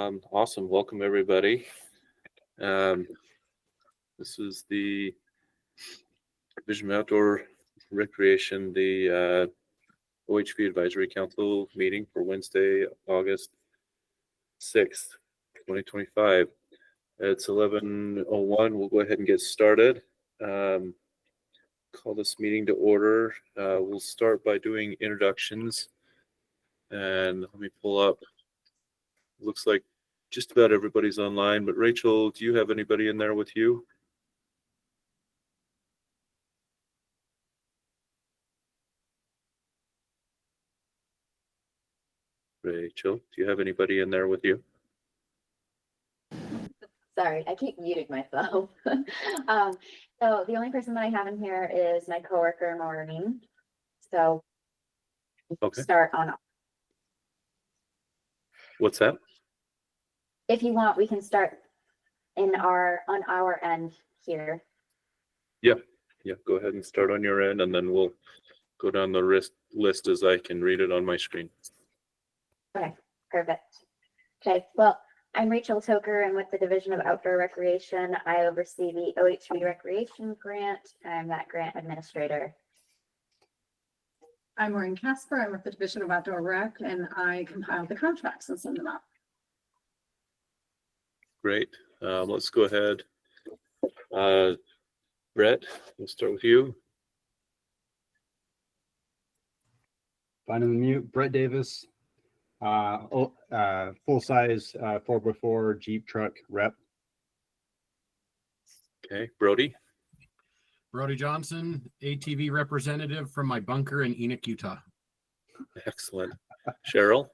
Awesome. Welcome, everybody. This is the Division of Outdoor Recreation, the OHV Advisory Council meeting for Wednesday, August 6th, 2025. It's 11:01. We'll go ahead and get started. Call this meeting to order. We'll start by doing introductions. And let me pull up. Looks like just about everybody's online, but Rachel, do you have anybody in there with you? Rachel, do you have anybody in there with you? Sorry, I keep muting myself. So the only person that I have in here is my coworker, Maureen. So Okay. Start on. What's that? If you want, we can start on our end here. Yeah, go ahead and start on your end, and then we'll go down the list as I can read it on my screen. Okay, perfect. Okay, well, I'm Rachel Toker, and with the Division of Outdoor Recreation, I oversee the OHV Recreation Grant. I'm that grant administrator. I'm Maureen Casper. I'm with the Division of Outdoor Rec, and I compile the contracts and send them out. Great. Let's go ahead. Brett, we'll start with you. Finding the mute. Brett Davis, full-size 4x4 Jeep truck rep. Okay, Brody. Brody Johnson, ATV representative from my bunker in Enoch, Utah. Excellent. Cheryl.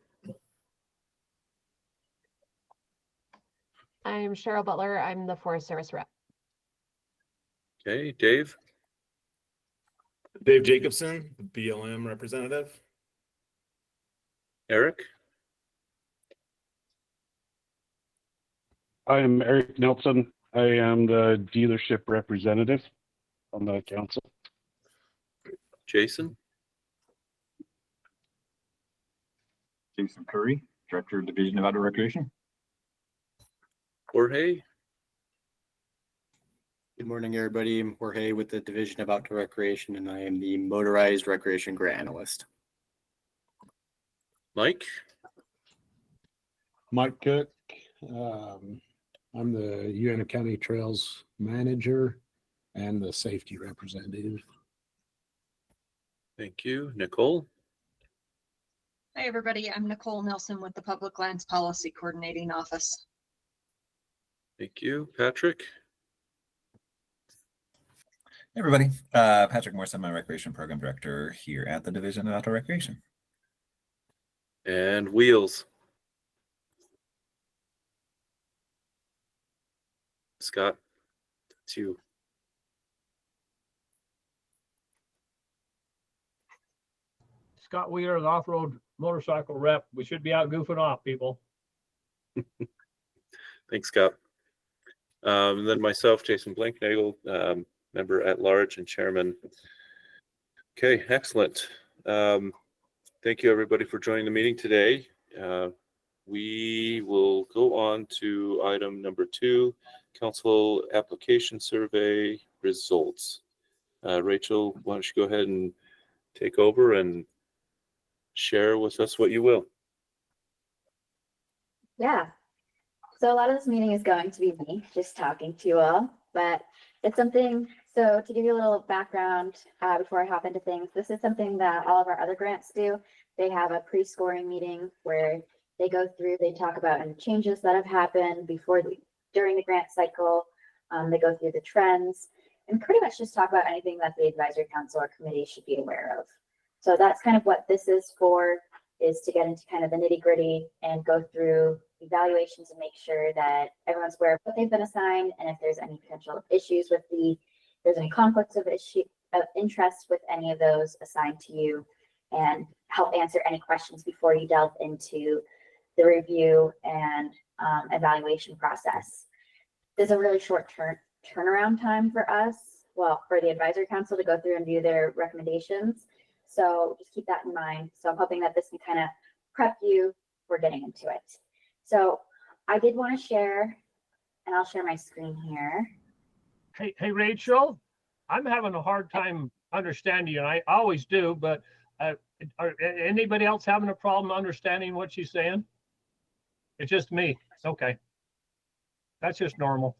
I'm Cheryl Butler. I'm the Forest Service rep. Okay, Dave. Dave Jacobson, BLM representative. Eric. I am Eric Nelson. I am the dealership representative on the council. Jason. Jason Curry, Director of Division of Outdoor Recreation. Jorge. Good morning, everybody. I'm Jorge with the Division of Outdoor Recreation, and I am the Motorized Recreation Grant Analyst. Mike. Mike Cook. I'm the UNO County Trails Manager and the Safety Representative. Thank you. Nicole. Hi, everybody. I'm Nicole Nelson with the Public Lands Policy Coordinating Office. Thank you. Patrick. Hey everybody, Patrick Morrison, my Recreation Program Director here at the Division of Outdoor Recreation. And Wheels. Scott, it's you. Scott Wheeler, the off-road motorcycle rep. We should be out goofing off, people. Thanks, Scott. And then myself, Jason Blankenagel, member at large and chairman. Okay, excellent. Thank you, everybody, for joining the meeting today. We will go on to item number 2, council application survey results. Rachel, why don't you go ahead and take over and share with us what you will. Yeah. So a lot of this meeting is going to be me just talking to you all, but it's something, so to give you a little background before I hop into things, this is something that all of our other grants do. They have a pre-scoring meeting where they go through, they talk about any changes that have happened during the grant cycle. They go through the trends and pretty much just talk about anything that the advisory council or committee should be aware of. So that's kind of what this is for, is to get into kind of the nitty gritty and go through evaluations and make sure that everyone's aware of what they've been assigned, and if there's any potential issues with there's any conflicts of interest with any of those assigned to you, and help answer any questions before you delve into the review and evaluation process. There's a really short turnaround time for us, well, for the advisory council to go through and do their recommendations. So just keep that in mind. So I'm hoping that this can kind of prep you for getting into it. So I did want to share, and I'll share my screen here. Hey, Rachel, I'm having a hard time understanding you, and I always do, but anybody else having a problem understanding what she's saying? It's just me. Okay. That's just normal.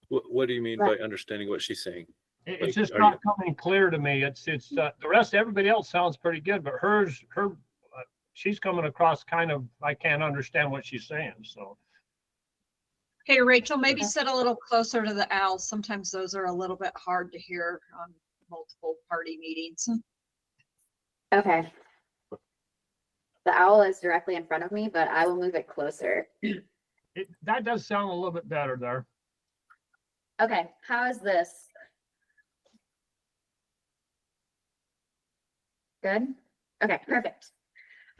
What do you mean by understanding what she's saying? It's just not coming clear to me. It's the rest, everybody else sounds pretty good, but she's coming across kind of, I can't understand what she's saying, so. Hey, Rachel, maybe sit a little closer to the owls. Sometimes those are a little bit hard to hear on multiple party meetings. Okay. The owl is directly in front of me, but I will move it closer. That does sound a little bit better there. Okay, how is this? Good? Okay, perfect.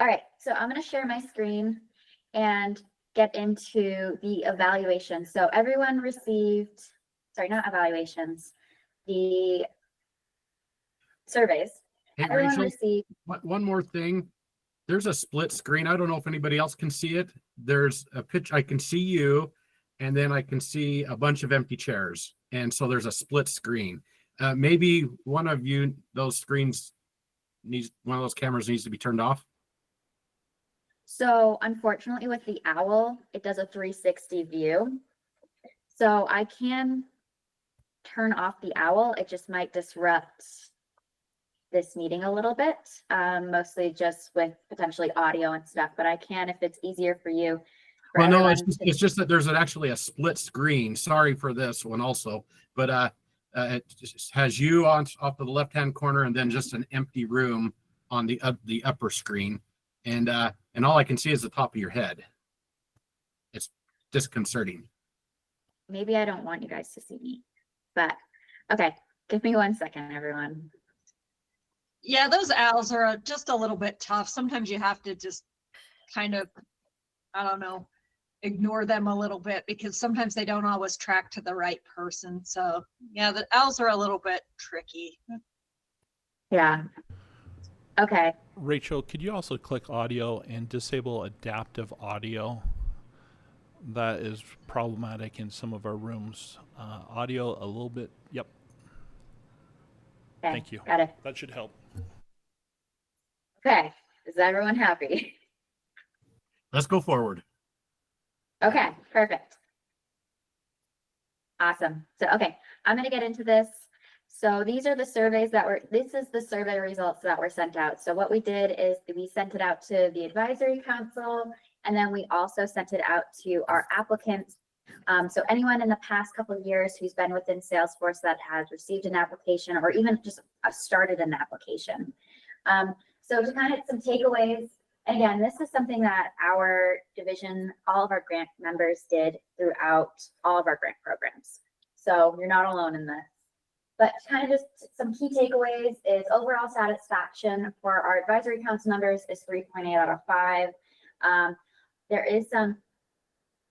All right, so I'm going to share my screen and get into the evaluation. So everyone received, sorry, not evaluations, the surveys. Hey, Everyone Rachel, received. one more thing. There's a split screen. I don't know if anybody else can see it. There's a pitch. I can see you, and then I can see a bunch of empty chairs. And so there's a split screen. Maybe one of you, those screens one of those cameras needs to be turned off. So unfortunately with the owl, it does a 360 view. So I can turn off the owl. It just might disrupt this meeting a little bit, mostly just with potentially audio and stuff, but I can if it's easier for you. Well, no, it's just that there's actually a split screen. Sorry for this one also, but it just has you off to the left-hand corner and then just an empty room on the upper screen. And all I can see is the top of your head. It's disconcerting. Maybe I don't want you guys to see me, but okay. Give me 1 second, everyone. Yeah, those owls are just a little bit tough. Sometimes you have to just kind of, I don't know, ignore them a little bit because sometimes they don't always track to the right person. So yeah, the owls are a little bit tricky. Yeah. Okay. Rachel, could you also click audio and disable adaptive audio? That is problematic in some of our rooms. Audio a little bit. Yep. Okay, thank you. Got it. That should help. Okay. Is everyone happy? Let's go forward. Okay, perfect. Awesome. So, okay, I'm going to get into this. So these are the surveys this is the survey results that were sent out. So what we did is we sent it out to the advisory council, and then we also sent it out to our applicants. So anyone in the past couple of years who's been within Salesforce that has received an application or even just started an application. So to kind of some takeaways, again, this is something that our division, all of our grant members did throughout all of our grant programs. So you're not alone in this. But kind of just some key takeaways is overall satisfaction for our advisory council members is 3.8 out of 5. There is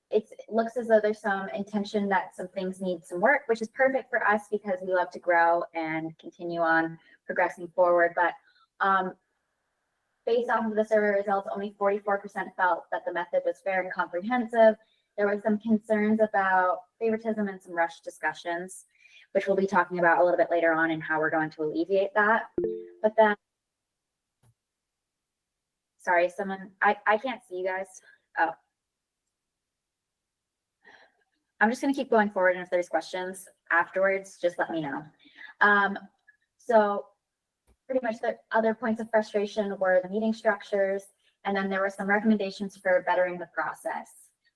it looks as though there's some intention that some things need some work, which is perfect for us because we love to grow and continue on progressing forward. But based off of the survey results, only 44% felt that the method was fair and comprehensive. There were some concerns about favoritism and some rushed discussions, which we'll be talking about a little bit later on and how we're going to alleviate that. But then, sorry, I can't see you guys. Oh. I'm just gonna keep going forward, and if there's questions afterwards, just let me know. So pretty much the other points of frustration were the meeting structures, and then there were some recommendations for bettering the process.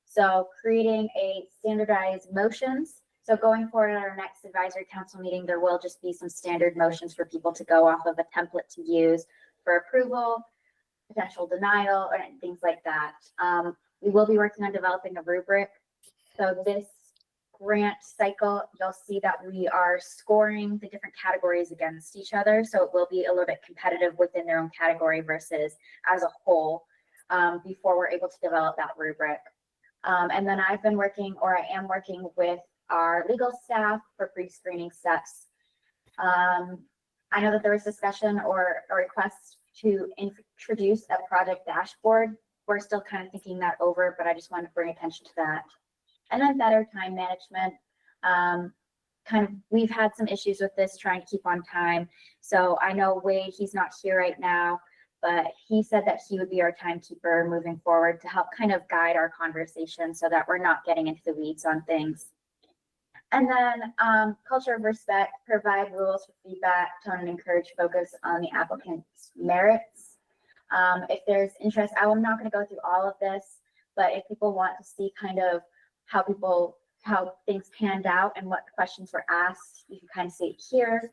So creating a standardized motions. So going forward at our next advisory council meeting, there will just be some standard motions for people to go off of a template to use for approval, potential denial, or things like that. We will be working on developing a rubric. So this grant cycle, you'll see that we are scoring the different categories against each other. So it will be a little bit competitive within their own category versus as a whole before we're able to develop that rubric. And then I am working with our legal staff for pre-screening steps. I know that there was discussion or a request to introduce a project dashboard we're still kind of thinking that over, but I just want to bring attention to that. And then better time management. We've had some issues with this, trying to keep on time. So I know Wade, he's not here right now, but he said that he would be our timekeeper moving forward to help kind of guide our conversation so that we're not getting into the weeds on things. And then culture of respect, provide rules for feedback, tone and encourage focus on the applicant's merits. If there's interest, I'm not going to go through all of this, but if people want to see kind of how things panned out and what questions were asked, you can kind of see it here.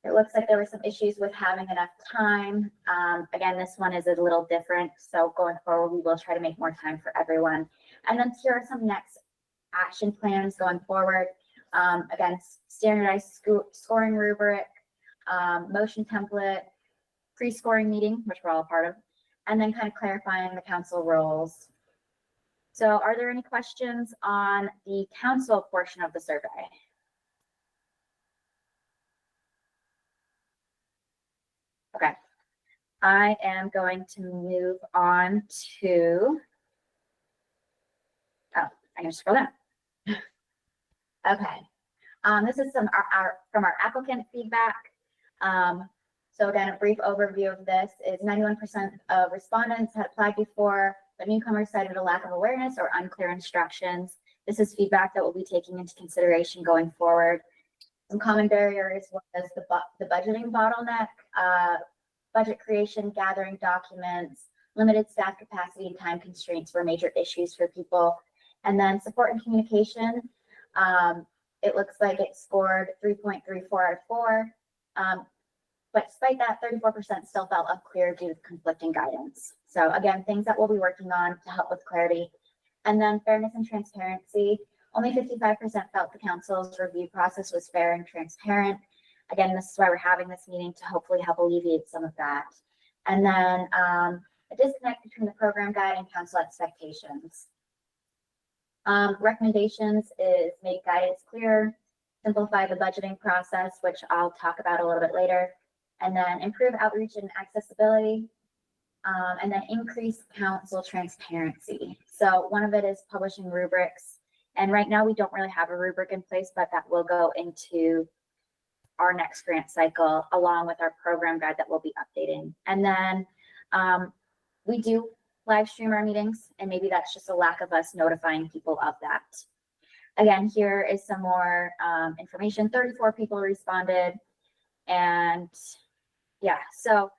It looks like there were some issues with having enough time. Again, this one is a little different. So going forward, we will try to make more time for everyone. And then here are some next action plans going forward. Again, standardized scoring rubric, motion template, pre-scoring meeting, which we're all a part of, and then kind of clarifying the council roles. So are there any questions on the council portion of the survey? Okay, I am going to move on to, I'm going to scroll down. Okay, this is from our applicant feedback. So again, a brief overview of this is 91% of respondents had applied before, but newcomers cited a lack of awareness or unclear instructions. This is feedback that we'll be taking into consideration going forward. Some common barriers was the budgeting bottleneck, budget creation, gathering documents, limited staff capacity, and time constraints were major issues for people. And then support and communication, it looks like it scored 3.34 out of 4. But despite that, 34% still felt unclear due to conflicting guidance. So again, things that we'll be working on to help with clarity. And then fairness and transparency, only 55% felt the council's review process was fair and transparent. Again, this is why we're having this meeting, to hopefully help alleviate some of that. And then a disconnect between the program guide and council expectations. Recommendations is make guidance clear, simplify the budgeting process, which I'll talk about a little bit later, and then improve outreach and accessibility, and then increase council transparency. So one of it is publishing rubrics. And right now we don't really have a rubric in place, but that will go into our next grant cycle along with our program guide that we'll be updating. And then we do live stream our meetings, and maybe that's just a lack of us notifying people of that. Again, here is some more information. 34 people responded, and yeah, so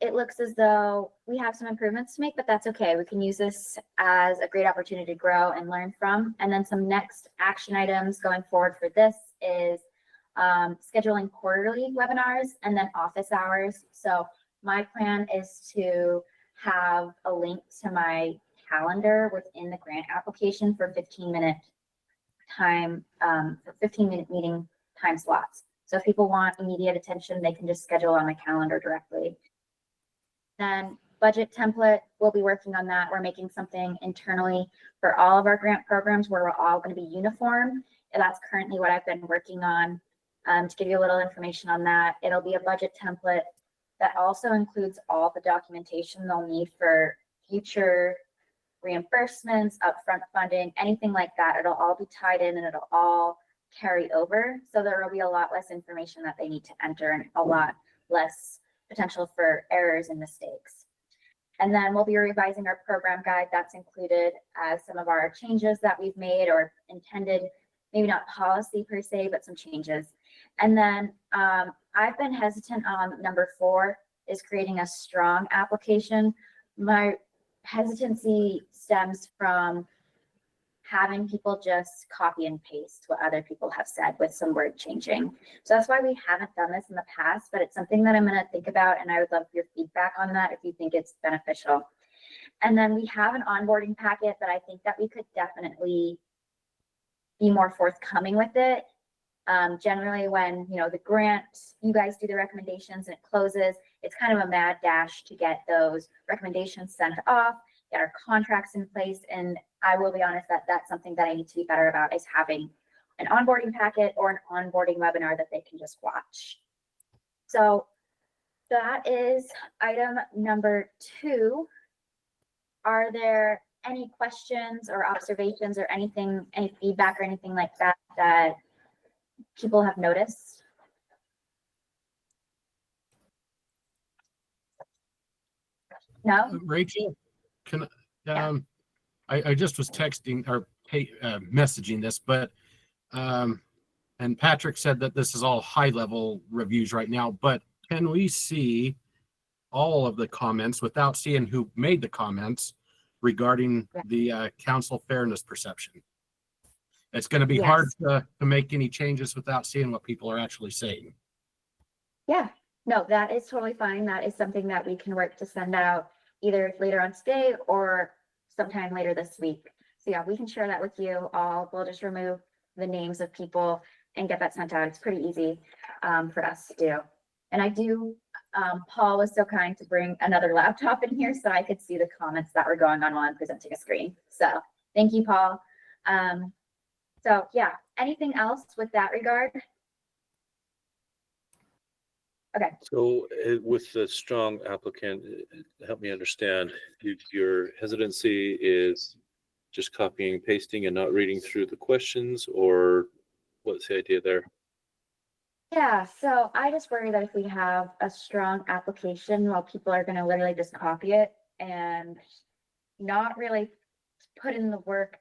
it looks as though we have some improvements to make, but that's okay. We can use this as a great opportunity to grow and learn from. And then some next action items going forward for this is scheduling quarterly webinars and then office hours. So my plan is to have a link to my calendar within the grant application for 15-minute time, for 15-minute meeting time slots. So if people want immediate attention, they can just schedule on my calendar directly. Then budget template, we'll be working on that. We're making something internally for all of our grant programs where we're all going to be uniform. And that's currently what I've been working on. To give you a little information on that, it'll be a budget template that also includes all the documentation they'll need for future reimbursements, upfront funding, anything like that. It'll all be tied in and it'll all carry over. So there will be a lot less information that they need to enter and a lot less potential for errors and mistakes. And then we'll be revising our program guide. That's included as some of our changes that we've made or intended, maybe not policy per se, but some changes. And then I've been hesitant on number 4 is creating a strong application. My hesitancy stems from having people just copy and paste what other people have said with some word changing. So that's why we haven't done this in the past, but it's something that I'm going to think about, and I would love your feedback on that if you think it's beneficial. And then we have an onboarding packet that I think that we could definitely be more forthcoming with it. Generally when, the grant, you guys do the recommendations and it closes, it's kind of a mad dash to get those recommendations sent off, get our contracts in place. And I will be honest that that's something that I need to be better about, is having an onboarding packet or an onboarding webinar that they can just watch. So that is item number 2. Are there any questions or observations or anything, any feedback or anything like that that people have noticed? No? Rachel, can Yeah. I just was texting or messaging this, but and Patrick said that this is all high level reviews right now, but can we see all of the comments without seeing who made the comments regarding the council fairness perception? It's going to be hard to make any changes without seeing what people are actually saying. Yeah, no, that is totally fine. That is something that we can work to send out either later on today or sometime later this week. So yeah, we can share that with you all. We'll just remove the names of people and get that sent out. It's pretty easy for us to do. And I do, Paul was so kind to bring another laptop in here so I could see the comments that were going on while I'm presenting a screen. So thank you, Paul. So yeah, anything else with that regard? Okay. So with the strong applicant, help me understand, your hesitancy is just copying and pasting and not reading through the questions, or what's the idea there? Yeah, so I just worry that if we have a strong application, well, people are going to literally just copy it and not really put in the work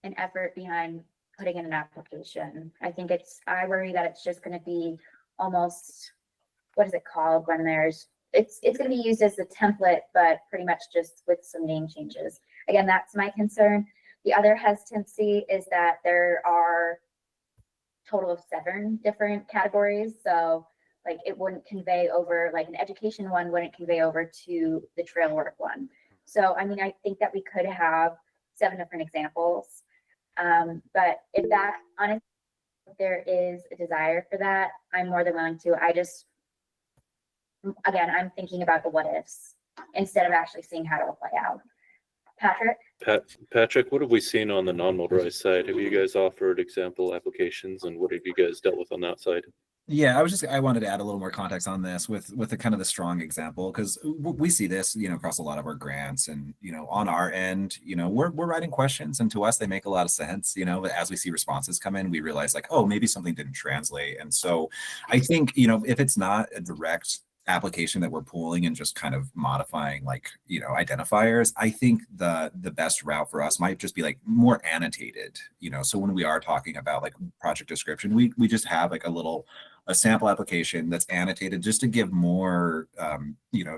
and effort behind putting in an application. I worry that it's just going to be almost, what is it called when it's going to be used as a template, but pretty much just with some name changes. Again, that's my concern. The other hesitancy is that there are total of 7 different categories. So like it wouldn't convey over, like an education one wouldn't convey over to the trail work one. So, I mean, I think that we could have 7 different examples. But if that, honestly, if there is a desire for that, I'm more than willing to. Again, I'm thinking about the what ifs instead of actually seeing how it will play out. Patrick? Patrick, what have we seen on the non-motorized side? Have you guys offered example applications, and what have you guys dealt with on that side? Yeah, I wanted to add a little more context on this with the kind of the strong example, because we see this, across a lot of our grants, and, on our end, we're writing questions, and to us, they make a lot of sense, but as we see responses come in, we realize like, oh, maybe something didn't translate. And so I think, if it's not a direct application that we're pulling and just kind of modifying like identifiers, I think the best route for us might just be like more annotated, so when we are talking about like project description, we just have like a sample application that's annotated just to give more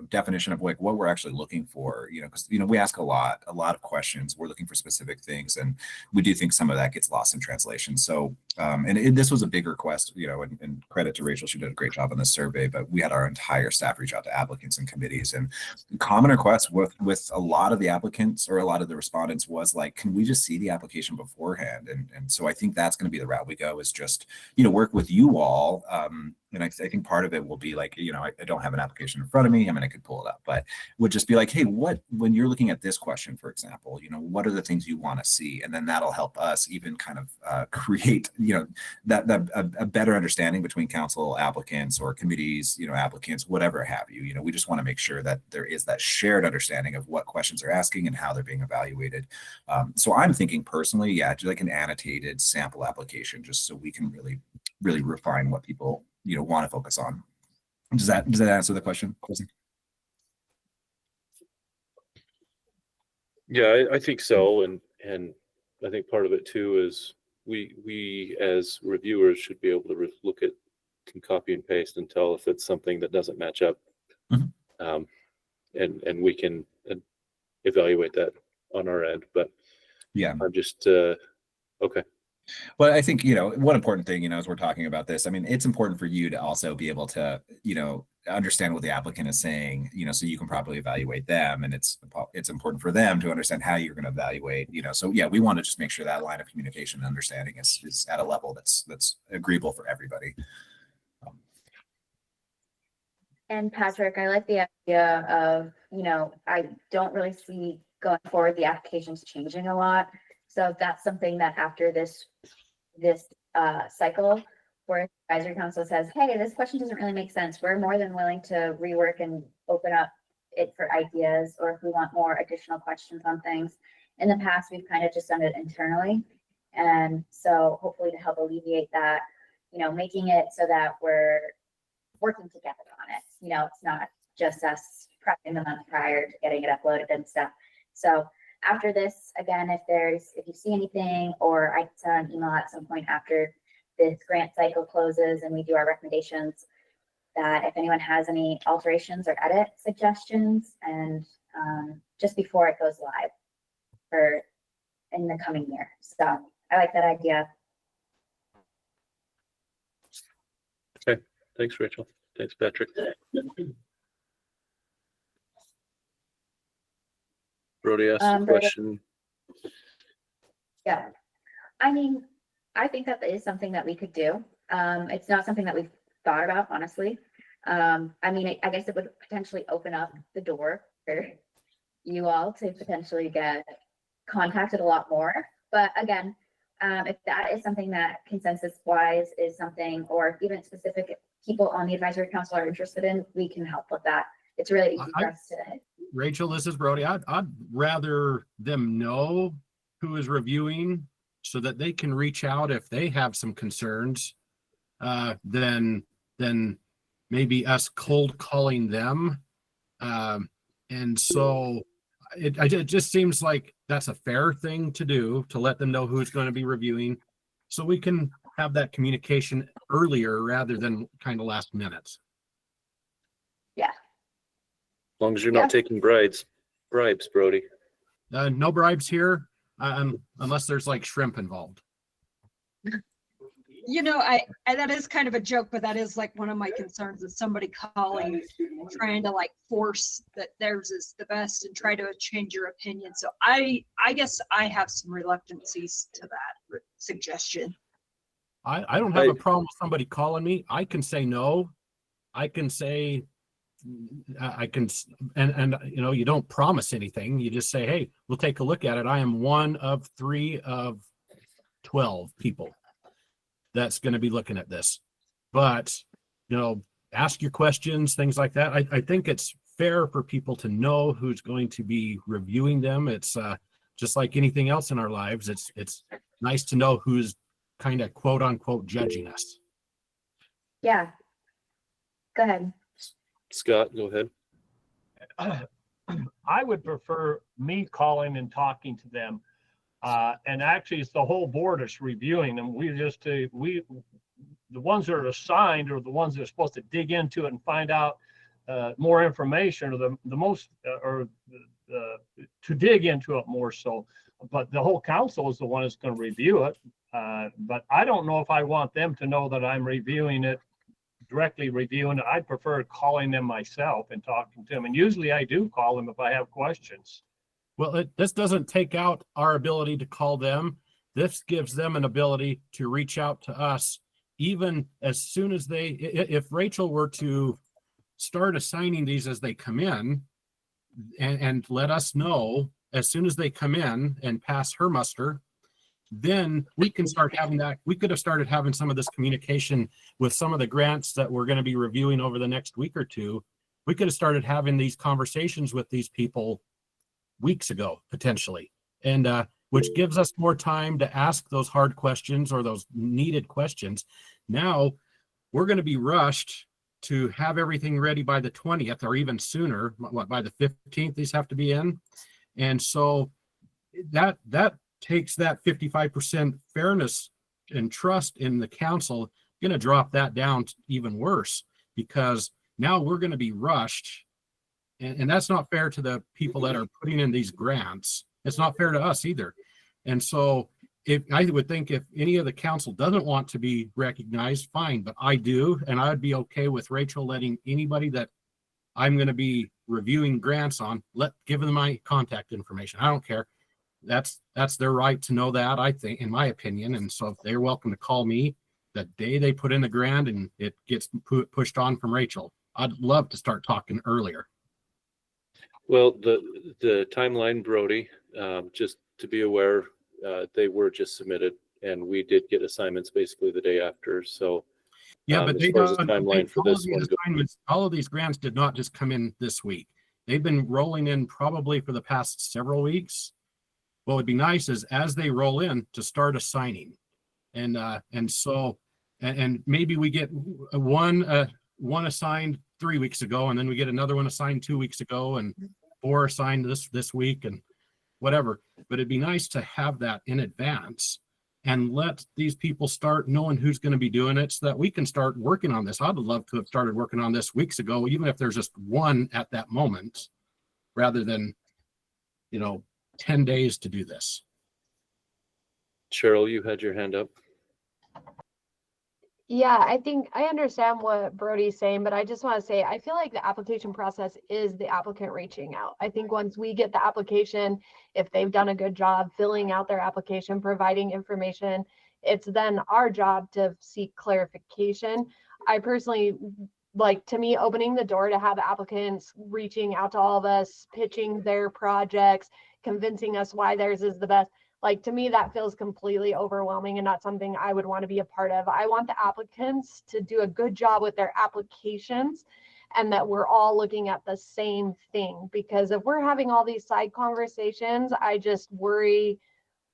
definition of like what we're actually looking for, because we ask a lot of questions, we're looking for specific things, and we do think some of that gets lost in translation. So this was a big request, and credit to Rachel, she did a great job on this survey, but we had our entire staff reach out to applicants and committees, and common request with a lot of the applicants or a lot of the respondents was like, can we just see the application beforehand? And so I think that's going to be the route we go, is just work with you all. And I think part of it will be like, I don't have an application in front of me. I mean, I could pull it up, but would just be like, hey, when you're looking at this question, for example, what are the things you want to see? And then that'll help us even kind of create, a better understanding between council applicants or committees, applicants, whatever have you. We just want to make sure that there is that shared understanding of what questions are asking and how they're being evaluated. So I'm thinking personally, yeah, just like an annotated sample application, just so we can really refine what people want to focus on. Does that answer the question? Yeah, I think so, and I think part of it too is we as reviewers should be able to look at, can copy and paste and tell if it's something that doesn't match up, and we can evaluate that on our end. But yeah, I'm just okay. Well, I think, one important thing, as we're talking about this, I mean, it's important for you to also be able to, understand what the applicant is saying, so you can properly evaluate them. And it's important for them to understand how you're going to evaluate, so yeah, we want to just make sure that line of communication and understanding is at a level that's agreeable for everybody. And Patrick, I like the idea of, I don't really see going forward the applications changing a lot. So that's something that after this cycle, where advisory council says, hey, this question doesn't really make sense, we're more than willing to rework and open up it for ideas, or if we want more additional questions on things. In the past, we've kind of just done it internally. And so hopefully to help alleviate that, you know, making it so that we're working together on it. You know, it's not just us prepping the month prior to getting it uploaded and stuff. So after this, again, if you see anything, or I can send an email at some point after this grant cycle closes and we do our recommendations, that if anyone has any alterations or edit suggestions, and just before it goes live for in the coming year. So I like that idea. Okay, thanks, Rachel. Thanks, Patrick. Brody asked a Brody. question. Yeah, I mean, I think that is something that we could do. It's not something that we've thought about, honestly. I mean, I guess it would potentially open up the door for you all to potentially get contacted a lot more. But again, if that is something that consensus wise is something, or even specific people on the advisory council are interested in, we can help with that. It's really easy for us to. Rachel, this is Brody. I'd rather them know who is reviewing so that they can reach out if they have some concerns, than maybe us cold calling them. And so it just seems like that's a fair thing to do, to let them know who's going to be reviewing, so we can have that communication earlier rather than kind of last minute. Yeah. As long as you're not taking bribes, Brody. No bribes here, unless there's like shrimp involved. You know, I that is kind of a joke, but that is like one of my concerns, is somebody calling, trying to like force that theirs is the best and try to change your opinion. So I guess I have some reluctancies to that suggestion. I don't have a problem with somebody calling me. I can say no. I can say, and you know, you don't promise anything. You just say, hey, we'll take a look at it. I am one of 3 of 12 people that's going to be looking at this. But, you know, ask your questions, things like that. I think it's fair for people to know who's going to be reviewing them. It's just like anything else in our lives. It's nice to know who's kind of quote unquote judging us. Yeah. Go ahead. Scott, go ahead. I would prefer me calling and talking to them. And actually, it's the whole board that's reviewing them. The ones that are assigned are the ones that are supposed to dig into it and find out more information, or the most, to dig into it more so. But the whole council is the one that's going to review it. But I don't know if I want them to know that I'm reviewing it, directly reviewing it. I'd prefer calling them myself and talking to them. And usually I do call them if I have questions. Well, this doesn't take out our ability to call them. This gives them an ability to reach out to us, even as soon as if Rachel were to start assigning these as they come in, and let us know as soon as they come in and pass her muster, then we can start having that. We could have started having some of this communication with some of the grants that we're going to be reviewing over the next week or two. We could have started having these conversations with these people weeks ago, potentially, and which gives us more time to ask those hard questions or those needed questions. Now we're going to be rushed to have everything ready by the 20th or even sooner. By the 15th, these have to be in. And so that takes that 55% fairness and trust in the council, going to drop that down even worse, because now we're going to be rushed. And that's not fair to the people that are putting in these grants. It's not fair to us either. And so I would think if any of the council doesn't want to be recognized, fine, but I do. And I would be okay with Rachel letting anybody that I'm going to be reviewing grants on, give them my contact information. I don't care. That's their right to know that, I think, in my opinion. And so they're welcome to call me the day they put in the grant and it gets pushed on from Rachel. I'd love to start talking earlier. Well, the timeline, Brody, just to be aware, they were just submitted and we did get assignments basically the day after. So Yeah, but as they far as the don't, timeline for all of this these one goes. assignments, all of these grants did not just come in this week. They've been rolling in probably for the past several weeks. What would be nice is as they roll in to start assigning. And so maybe we get one assigned 3 weeks ago, and then we get another one assigned 2 weeks ago, and 4 assigned this week, and whatever. But it'd be nice to have that in advance and let these people start knowing who's going to be doing it so that we can start working on this. I'd love to have started working on this weeks ago, even if there's just one at that moment, rather than, 10 days to do this. Cheryl, you had your hand up. Yeah, I think I understand what Brody's saying, but I just want to say, I feel like the application process is the applicant reaching out. I think once we get the application, if they've done a good job filling out their application, providing information, it's then our job to seek clarification. I personally, like, to me, opening the door to have applicants reaching out to all of us, pitching their projects, convincing us why theirs is the best. Like, to me, that feels completely overwhelming and not something I would want to be a part of. I want the applicants to do a good job with their applications and that we're all looking at the same thing. Because if we're having all these side conversations, I just worry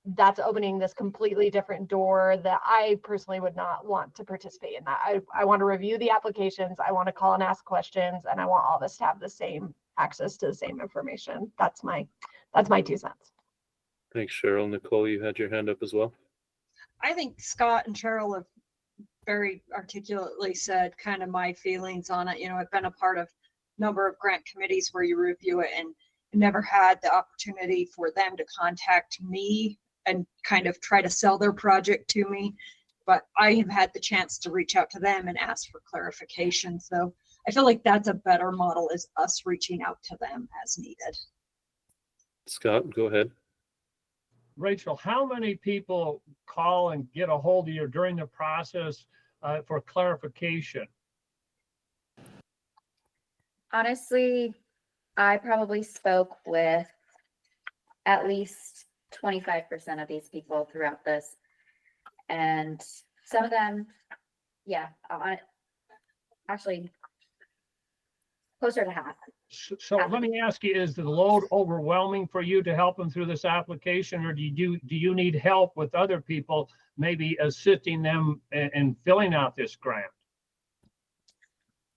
that's opening this completely different door that I personally would not want to participate in that. I want to review the applications. I want to call and ask questions, and I want all of us to have the same access to the same information. That's my 2 cents. Thanks, Cheryl. Nicole, you had your hand up as well. I think Scott and Cheryl have very articulately said kind of my feelings on it. I've been a part of a number of grant committees where you review it and never had the opportunity for them to contact me and kind of try to sell their project to me. But I have had the chance to reach out to them and ask for clarification. So I feel like that's a better model, is us reaching out to them as needed. Scott, go ahead. Rachel, how many people call and get a hold of you during the process for clarification? Honestly, I probably spoke with at least 25% of these people throughout this. And some of them, yeah, actually closer to half. So let me ask you, is the load overwhelming for you to help them through this application, or do you need help with other people, maybe assisting them in filling out this grant?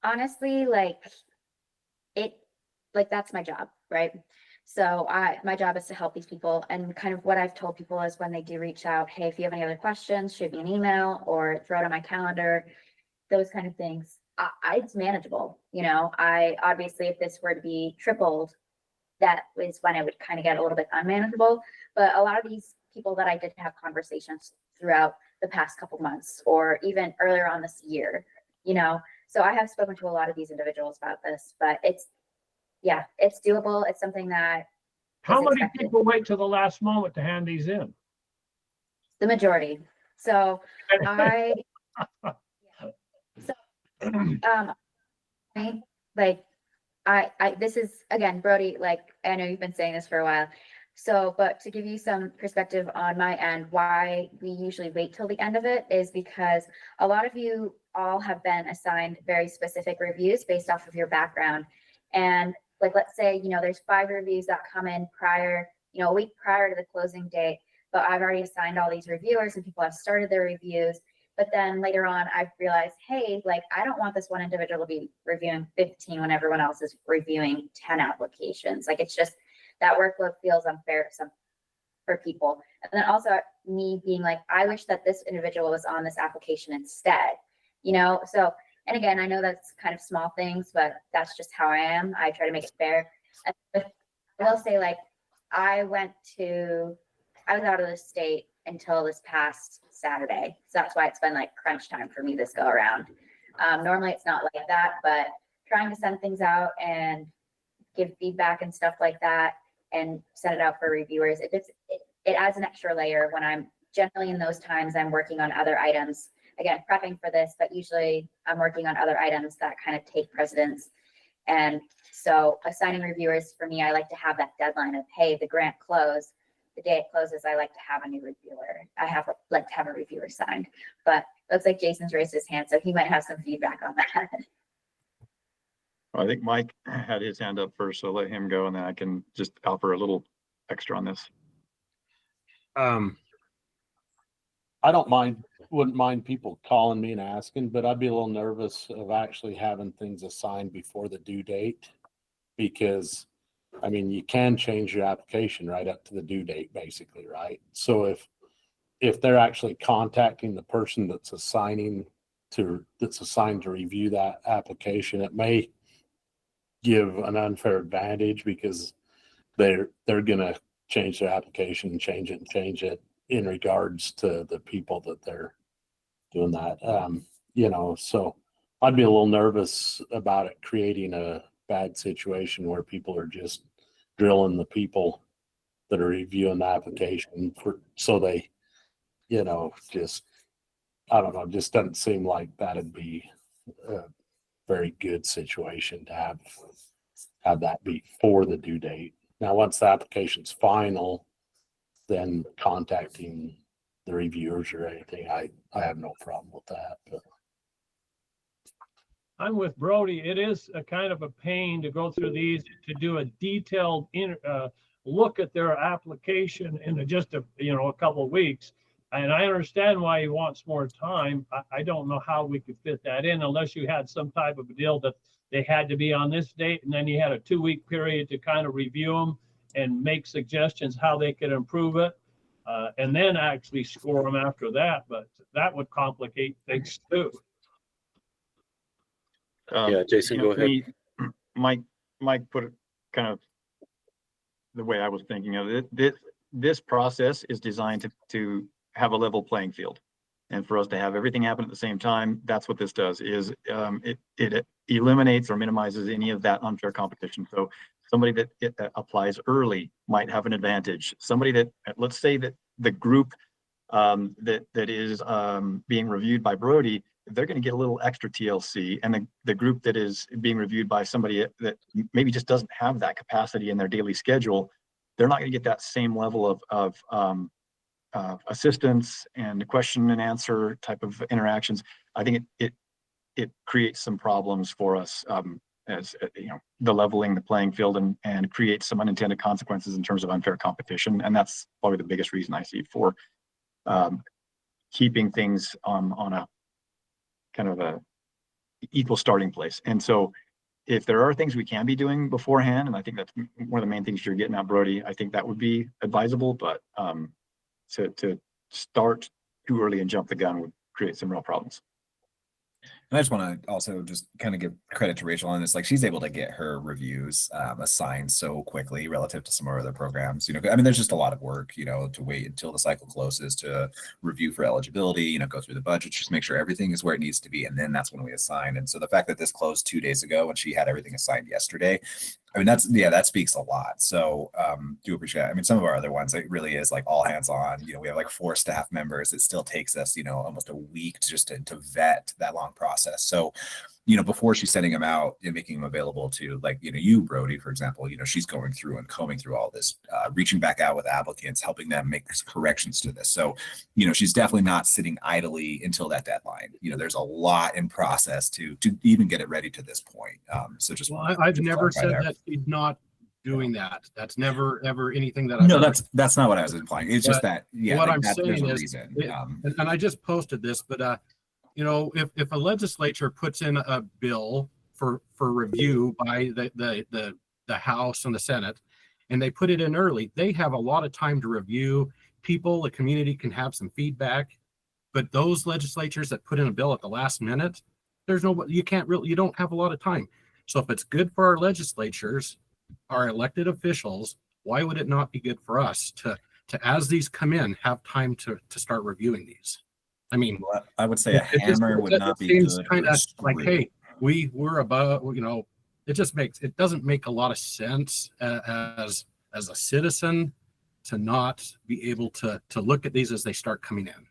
Honestly, that's my job, right? So my job is to help these people, and kind of what I've told people is when they do reach out, hey, if you have any other questions, shoot me an email or throw it on my calendar, those kind of things. It's manageable. I obviously, if this were to be tripled, that was when it would kind of get a little bit unmanageable. But a lot of these people that I did have conversations throughout the past couple months, or even earlier on this year, so I have spoken to a lot of these individuals about this, but it's doable. It's something that How many people wait till the last moment to hand these in? The majority. So this is, again, Brody, I know you've been saying this for a while. So, but to give you some perspective on my end, why we usually wait till the end of it is because a lot of you all have been assigned very specific reviews based off of your background. And let's say, there's 5 reviews that come in prior, a week prior to the closing date, but I've already assigned all these reviewers and people have started their reviews. But then later on, I've realized, hey, I don't want this one individual to be reviewing 15 when everyone else is reviewing 10 applications. It's just that workload feels unfair for people. And then also me being I wish that this individual was on this application instead, So, and again, I know that's kind of small things, but that's just how I am. I try to make it fair. I will say, I was out of the state until this past Saturday. So that's why it's been crunch time for me this go around. Normally it's not like that, but trying to send things out and give feedback and stuff like that and send it out for reviewers, it adds an extra layer when I'm generally in those times I'm working on other items. Again, prepping for this, but usually I'm working on other items that kind of take precedence. And so assigning reviewers, for me, I like to have that deadline of, hey, the grant closed. The day it closes, I like to have a new reviewer. I like to have a reviewer signed. But Looks like Jason's raised his hand, so he might have some feedback on that. I think Mike had his hand up first, so let him go and then I can just offer a little extra on this. I wouldn't mind people calling me and asking, but I'd be a little nervous of actually having things assigned before the due date. Because, I mean, you can change your application right up to the due date, basically, right? So if they're actually contacting the person that's assigned to review that application, it may give an unfair advantage because they're gonna change their application and change it in regards to the people that they're doing that. So I'd be a little nervous about it creating a bad situation where people are just drilling the people that are reviewing the application so they, just, I don't know, just doesn't seem like that'd be a very good situation to have that be for the due date. Now, once the application's final, then contacting the reviewers or anything, I have no problem with that. But I'm with Brody. It is a kind of a pain to go through these, to do a detailed look at their application in just a couple of weeks. And I understand why he wants more time. I don't know how we could fit that in unless you had some type of a deal that they had to be on this date, and then you had a 2-week period to kind of review them and make suggestions how they could improve it, and then actually score them after that. But that would complicate things too. Yeah, Jason, go ahead. Mike put it kind of the way I was thinking of it. This process is designed to have a level playing field, and for us to have everything happen at the same time. That's what this does. Is it eliminates or minimizes any of that unfair competition. So somebody that applies early might have an advantage. Somebody that, let's say that the group that is being reviewed by Brody, they're going to get a little extra TLC, and the group that is being reviewed by somebody that maybe just doesn't have that capacity in their daily schedule, they're not going to get that same level of assistance and question and answer type of interactions. I think it creates some problems for us as the leveling the playing field and creates some unintended consequences in terms of unfair competition. And that's probably the biggest reason I see for keeping things on a kind of a equal starting place. And so if there are things we can be doing beforehand, and I think that's one of the main things you're getting at, Brody, I think that would be advisable, but to start too early and jump the gun would create some real problems. And I just want to also just kind of give credit to Rachel on this. Like, she's able to get her reviews assigned so quickly relative to some of our other programs. I mean, there's just a lot of work, to wait until the cycle closes to review for eligibility, go through the budget, just make sure everything is where it needs to be. And then that's when we assign. And so the fact that this closed 2 days ago and she had everything assigned yesterday, I mean, that speaks a lot. So do appreciate it. I mean, some of our other ones, it really is like all hands on. We have like 4 staff members. It still takes us, almost a week to vet that long process. So, before she's sending them out and making them available to, like, you, Brody, for example, she's going through and combing through all this, reaching back out with applicants, helping them make corrections to this. So, she's definitely not sitting idly until that deadline. There's a lot in process to even get it ready to this point. So just, I've never said that she's not doing that. That's never ever anything that no, that's not what I was implying. It's just that, what I'm saying is, reason. And I just posted this, but if a legislature puts in a bill for review by the House and the Senate, and they put it in early, they have a lot of time to review. The community can have some feedback. But those legislatures that put in a bill at the last minute, you don't have a lot of time. So if it's good for our legislatures, our elected officials, why would it not be good for us to as these come in, have time to start reviewing these? I mean, I would say a hammer would not be good. Kind of like, hey, we're above, it doesn't make a lot of sense as a citizen to not be able to look at these as they start coming in.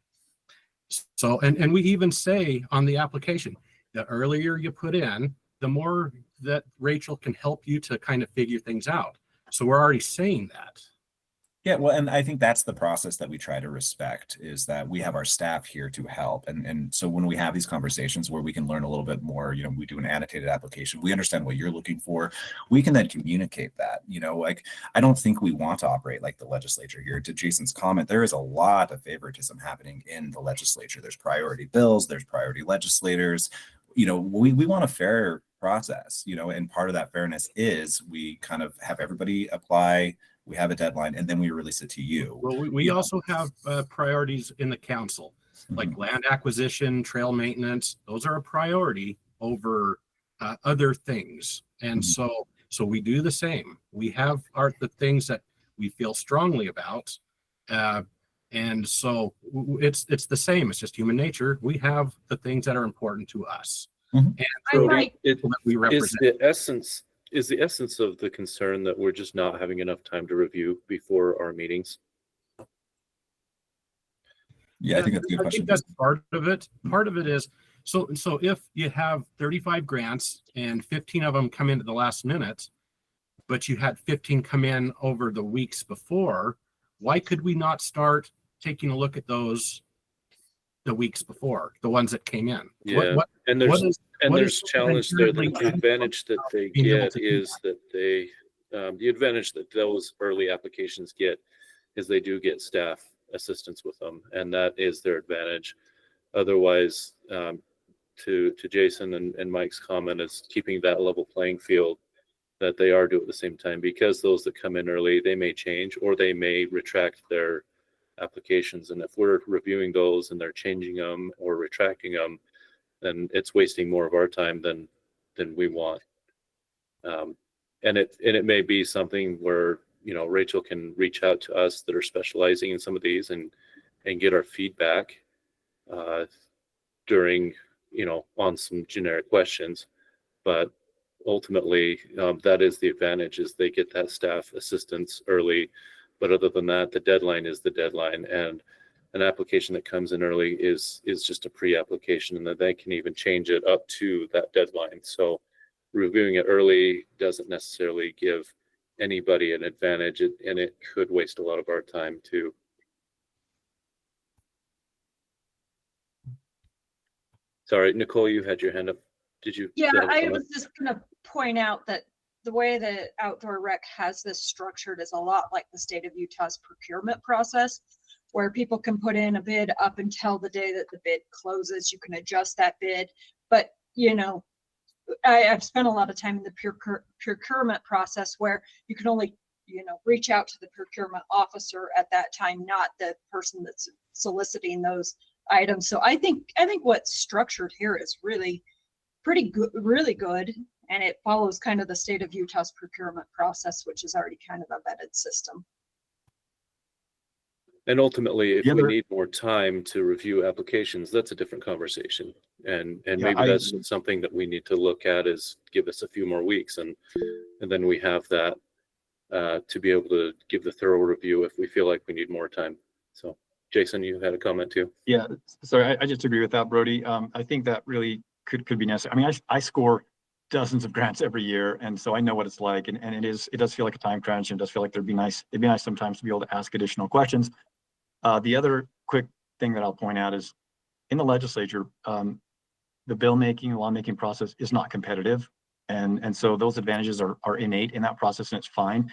So, and we even say on the application, the earlier you put in, the more that Rachel can help you to kind of figure things out. So we're already saying that. Yeah, well, and I think that's the process that we try to respect, is that we have our staff here to help. And so when we have these conversations where we can learn a little bit more, you know, we do an annotated application, we understand what you're looking for, we can then communicate that, you know, like, I don't think we want to operate like the legislature here. To Jason's comment, there is a lot of favoritism happening in the legislature. There's priority bills, there's priority legislators. You know, we want a fair process, you know, and part of that fairness is we kind of have everybody apply, we have a deadline, and then we release it to you. Well, we also have priorities in the council, like land acquisition, trail maintenance. Those are a priority over other things. And so we do the same. We have the things that we feel strongly about. And so it's the same. It's just human nature. We have the things that are important to us. And So that we represent. Is the essence of the concern that we're just not having enough time to review before our meetings? Yeah, I think that's a good question. I think that's part of it. Part of it is, so if you have 35 grants and 15 of them come in at the last minute, but you had 15 come in over the weeks before, why could we not start taking a look at those the weeks before, the ones that came in? Yeah, there's challenge there. The advantage that they get is that the advantage that those early applications get is they do get staff assistance with them, and that is their advantage. Otherwise, to Jason and Mike's comment, is keeping that level playing field, that they are due at the same time, because those that come in early, they may change or they may retract their applications. And if we're reviewing those and they're changing them or retracting them, then it's wasting more of our time than we want. And it may be something where, you know, Rachel can reach out to us that are specializing in some of these and get our feedback during, you know, on some generic questions. But ultimately, that is the advantage, is they get that staff assistance early. But other than that, the deadline is the deadline, and an application that comes in early is just a pre-application, and that they can even change it up to that deadline. So reviewing it early doesn't necessarily give anybody an advantage, and it could waste a lot of our time too. Sorry, Nicole, you had your hand up. Did you? Yeah, I was just gonna point out that the way that outdoor rec has this structured is a lot like the state of Utah's procurement process, where people can put in a bid up until the day that the bid closes. You can adjust that bid, but you know, I've spent a lot of time in the procurement process where you can only, you know, reach out to the procurement officer at that time, not the person that's soliciting those items. So I think what's structured here is really pretty good, really good. And it follows kind of the state of Utah's procurement process, which is already kind of a vetted system. And ultimately, if we need more time to review applications, that's a different conversation. And maybe that's something that we need to look at, is give us a few more weeks, and then we have that to be able to give the thorough review if we feel like we need more time. So Jason, you had a comment too. Yeah, sorry, I just agree with that, Brody. I think that really could be necessary. I mean, I score dozens of grants every year, and so I know what it's like, and it does feel like a time crunch, and it does feel like it'd be nice sometimes to be able to ask additional questions. The other quick thing that I'll point out is, in the legislature, the bill making, law making process is not competitive, and so those advantages are innate in that process, and it's fine.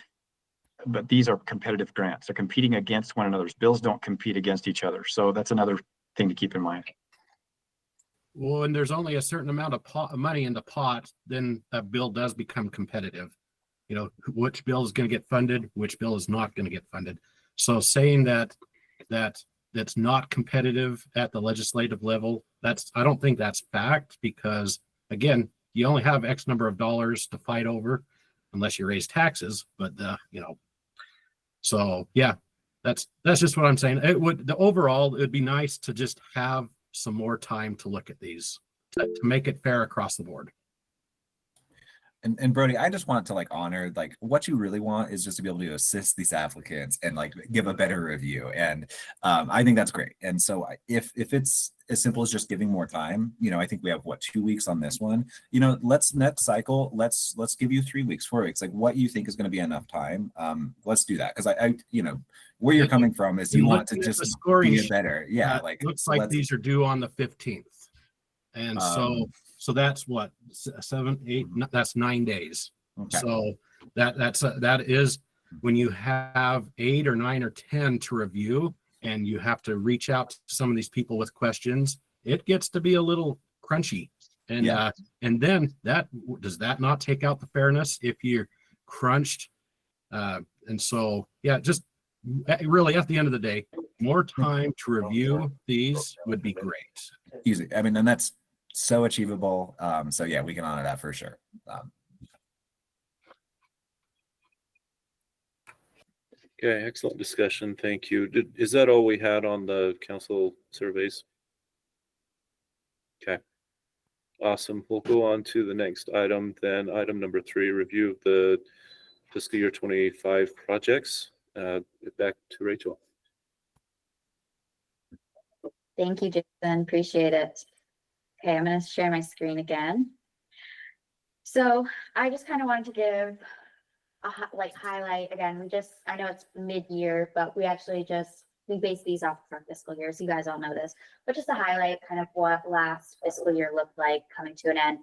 But these are competitive grants; they're competing against one another. Bills don't compete against each other, so that's another thing to keep in mind. Well, and there's only a certain amount of money in the pot, then that bill does become competitive. You know, which bill is going to get funded, which bill is not going to get funded. So saying that's not competitive at the legislative level, I don't think that's fact, because again, you only have X number of dollars to fight over unless you raise taxes. But you know, so yeah, that's just what I'm saying. Overall, it'd be nice to just have some more time to look at these to make it fair across the board. And Brody, I just want to like honor, like, what you really want is just to be able to assist these applicants and like give a better review. And I think that's great. And so if as simple as just giving more time. You know, I think we have what, 2 weeks on this one. You know, let's next cycle, let's give you 3 weeks, 4 weeks, like what you think is going to be enough time. Let's do that, because I you know, where you're coming from is you want to Looking at just the scoring be sheet, better. Yeah, like looks like let's- these are due on the 15th. And so that's what, 7, 8, that's 9 days. Okay. So that is when you have 8 or 9 or 10 to review, and you have to reach out to some of these people with questions, it gets to be a little crunchy. And and then does that not take out the fairness if you're crunched? And so just really at the end of the day, more time to review these would be great. Easy. I mean, and that's so achievable. So yeah, we can honor that for sure. Okay, excellent discussion. Thank you. Is that all we had on the council surveys? Okay. Awesome. We'll go on to the next item then. Item number 3, review of the fiscal year 25 projects. Back to Rachel. Thank you, Jason. Appreciate it. Okay, I'm going to share my screen again. So I just kind of wanted to give a highlight again. I know it's mid-year, but we base these off of our fiscal year, so you guys all know this. But just to highlight kind of what last fiscal year looked like coming to an end,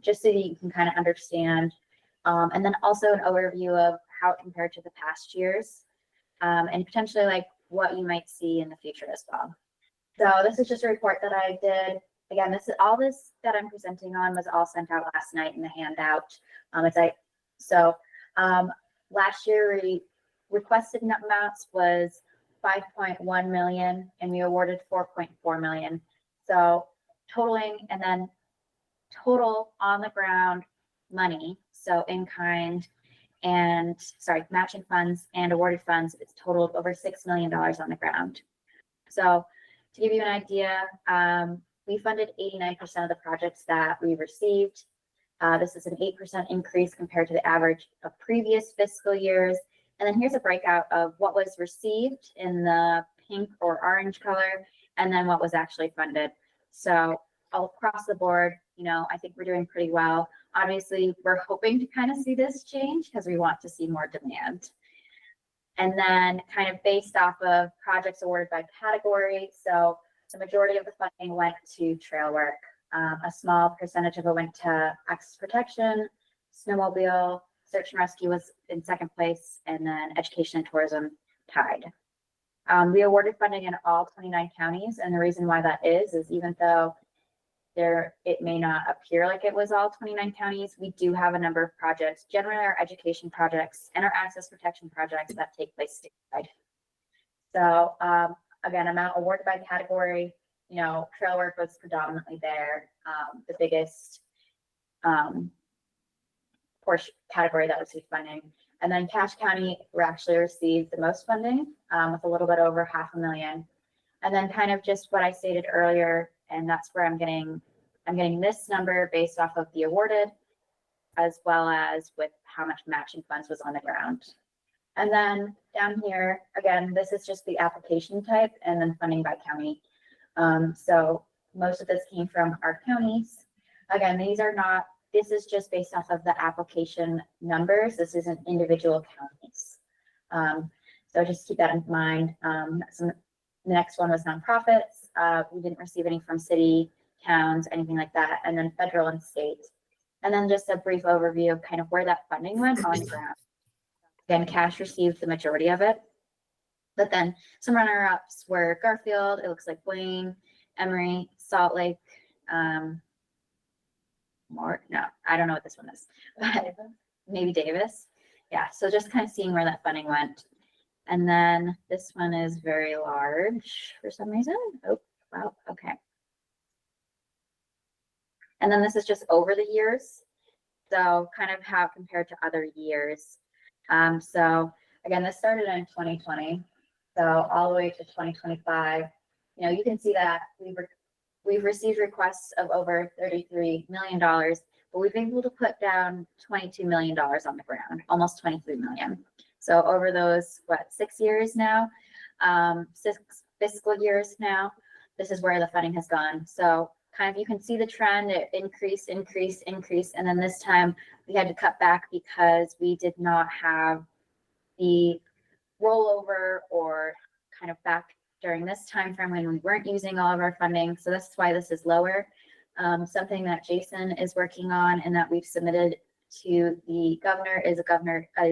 just so that you can kind of understand, and then also an overview of how it compared to the past years, and potentially like what you might see in the future as well. So this is just a report that I did. Again, this that I'm presenting on was all sent out last night in the handout. Last year we requested amounts was 5.1 million, and we awarded 4.4 million. So totaling, and then total on the ground money, so in kind and matching funds and awarded funds, it's totaled over $6 million on the ground. So to give you an idea, we funded 89% of the projects that we received. This is an 8% increase compared to the average of previous fiscal years. And then here's a breakout of what was received in the pink or orange color, and then what was actually funded. So all across the board, you know, I think we're doing pretty well. Obviously, we're hoping to kind of see this change because we want to see more demand. And then kind of based off of projects awarded by category. So the majority of the funding went to trail work. A small percentage of it went to access protection, snowmobile, search and rescue was in second place, and then education and tourism tied. We awarded funding in all 29 counties, and the reason why that is even though it may not appear like it was all 29 counties, we do have a number of projects, generally our education projects and our access protection projects that take place statewide. So again, amount awarded by category, you know, trail work was predominantly there. The biggest portion category that received funding. And then Cache County actually received the most funding with a little bit over $500,000. And then kind of just what I stated earlier, and that's where I'm getting this number based off of the awarded, as well as with how much matching funds was on the ground. And then down here, again, this is just the application type and then funding by county. So most of this came from our counties. Again, this is just based off of the application numbers. This isn't individual counties. So just keep that in mind. The next one was nonprofits. We didn't receive any from city, towns, anything like that. And then federal and state. And then just a brief overview of kind of where that funding went on the ground. Again, Cache received the majority of it. But then some runner-ups were Garfield, it looks like Blaine, Emory, Salt Lake, I don't know what this one is, but maybe Davis. Yeah, so just kind of seeing where that funding went. And then this one is very large for some reason. Oh, wow, okay. And then this is just over the years. So kind of how compared to other years. So again, this started in 2020. So all the way to 2025, you know, you can see that we've received requests of over $33 million, but we've been able to put down $22 million on the ground, almost 23 million. So over those, 6 years now, 6 fiscal years now, this is where the funding has gone. So kind of, you can see the trend, it increased. And then this time we had to cut back because we did not have the rollover or kind of back during this time frame when we weren't using all of our funding. So that's why this is lower. Something that Jason is working on and that we've submitted to the governor is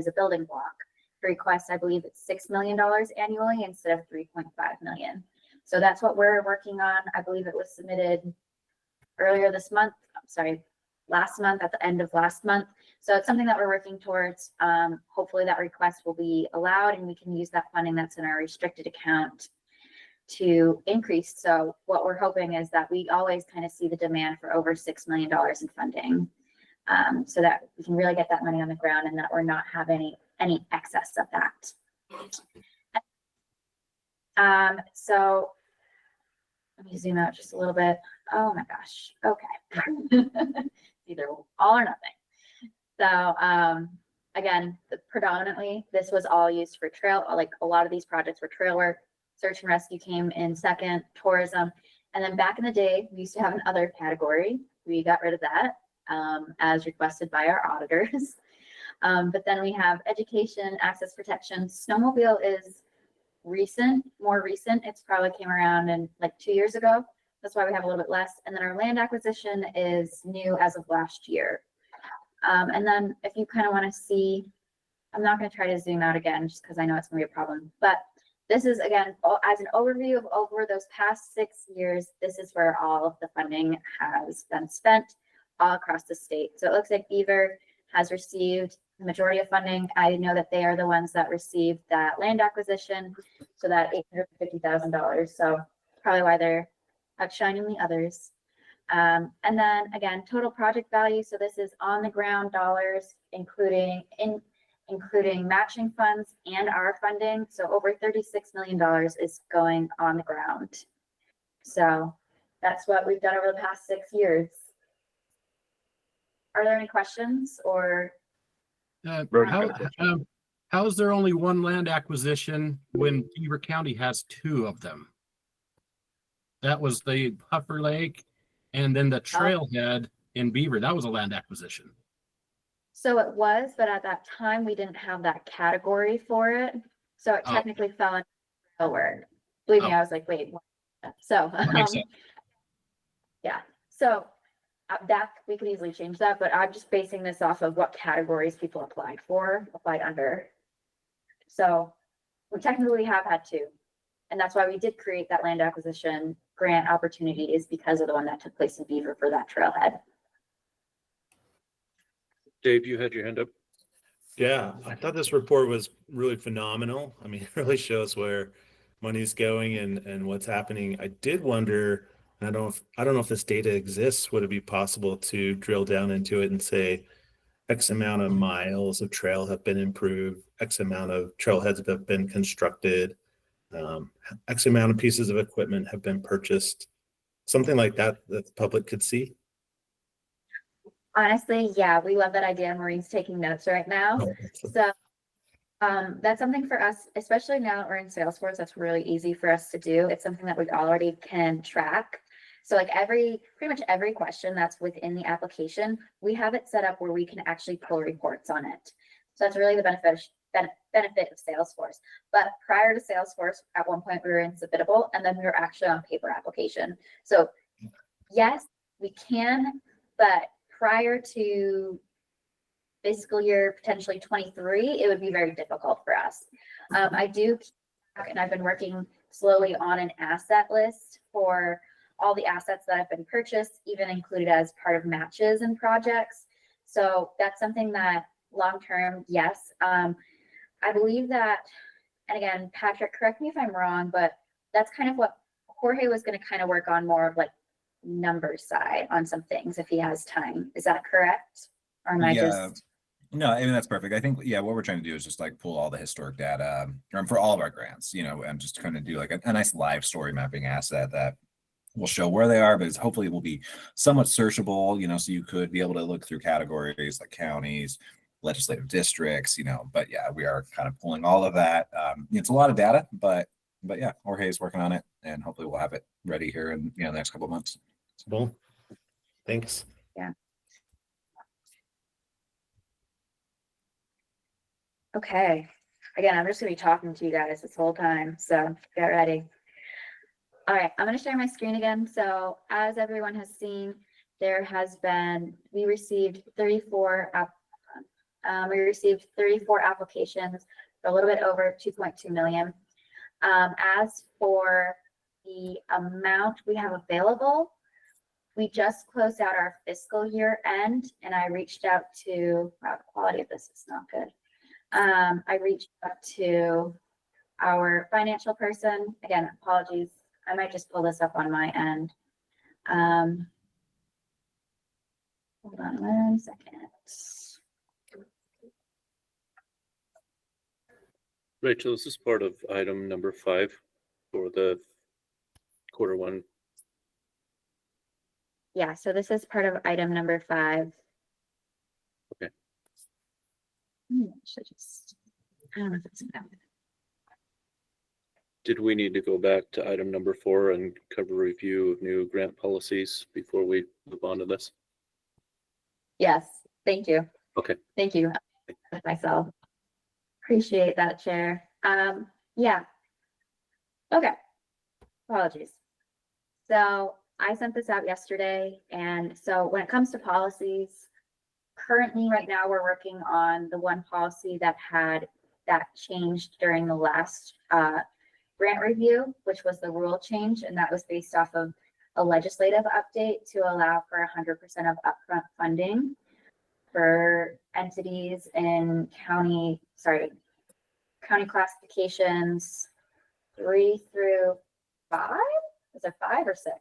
a building block request. I believe it's $6 million annually instead of 3.5 million. So that's what we're working on. I believe it was submitted earlier this month. Last month, at the end of last month. So it's something that we're working towards. Hopefully that request will be allowed and we can use that funding that's in our restricted account to increase. So what we're hoping is that we always kind of see the demand for over $6 million in funding, so that we can really get that money on the ground and that we're not having any excess of that. So let me zoom out just a little bit. Oh my gosh. Okay. Either all or nothing. So again, predominantly this was all used for trail, like a lot of these projects were trail work. Search and rescue came in second, tourism. And then back in the day, we used to have an other category. We got rid of that as requested by our auditors. But then we have education, access protection. Snowmobile is more recent. It's probably came around in like 2 years ago. That's why we have a little bit less. And then our land acquisition is new as of last year. And then if you kind of want to see, I'm not going to try to zoom out again just because I know it's going to be a problem. But this is, again, as an overview of over those past 6 years, this is where all of the funding has been spent all across the state. So it looks like Beaver has received the majority of funding. I know that they are the ones that received that land acquisition, so that $850,000. So probably why they're outshining the others. And then again, total project value. So this is on the ground dollars, including matching funds and our funding. So over $36 million is going on the ground. So that's what we've done over the past 6 years. Are there any questions or? How is there only one land acquisition when Beaver County has 2 of them? That was the Puffer Lake and then the trailhead in Beaver. That was a land acquisition. So it was, but at that time we didn't have that category for it. So it technically fell into trail work. Believe me, I was like, wait, what? So yeah. So that we could easily change that, but I'm just basing this off of what categories people applied under. So we technically have had 2. And that's why we did create that land acquisition grant opportunity, is because of the one that took place in Beaver for that trailhead. Dave, you had your hand up. Yeah, I thought this report was really phenomenal. I mean, it really shows where money's going and what's happening. I did wonder, I don't know if this data exists, would it be possible to drill down into it and say X amount of miles of trail have been improved, X amount of trailheads have been constructed, X amount of pieces of equipment have been purchased, something like that the public could see? Honestly, yeah, we love that idea. Maureen's taking notes right now. So that's something for us, especially now that we're in Salesforce, that's really easy for us to do. It's something that we already can track. So like pretty much every question that's within the application, we have it set up where we can actually pull reports on it. So that's really the benefit of Salesforce. But prior to Salesforce, at one point we were in Submittable, and then we were actually on paper application. So yes, we can, but prior to fiscal year potentially 23, it would be very difficult for us. I do, and I've been working slowly on an asset list for all the assets that have been purchased, even included as part of matches and projects. So that's something that long-term, yes. I believe that, and again, Patrick, correct me if I'm wrong, but that's kind of what Jorge was going to kind of work on, more of like numbers side on some things if he has time. Is that correct? Or am I just? No, I mean, that's perfect. I think, yeah, what we're trying to do is just like pull all the historic data for all of our grants, and just kind of do like a nice live story mapping asset that will show where they are, but hopefully it will be somewhat searchable, so you could be able to look through categories like counties, legislative districts, but yeah, we are kind of pulling all of that. It's a lot of data, but But yeah, Jorge is working on it, and hopefully we'll have it ready here in the next couple of months. Cool. Thanks. Yeah. Okay. Again, I'm just gonna be talking to you guys this whole time, so get ready. All right, I'm gonna share my screen again. So as everyone has seen, we received 34 applications for a little bit over 2.2 million. As for the amount we have available, we just closed out our fiscal year end, and I reached out to, wow, the quality of this is not good. I reached out to our financial person. Again, apologies. I might just pull this up on my end. Hold on 1 second. Rachel, this is part of item number 5 for the Q1. Yeah, so this is part of item number 5. Okay. I don't know if it's enough. Did we need to go back to item number 4 and cover review of new grant policies before we move on to this? Yes, thank you. Okay. Thank you myself. Appreciate that, Chair. Yeah. Okay. Apologies. So I sent this out yesterday, and so when it comes to policies, currently right now we're working on the one policy that changed during the last grant review, which was the rule change, and that was based off of a legislative update to allow for 100% of upfront funding for entities in county classifications 3 through 5. Is there 5 or 6?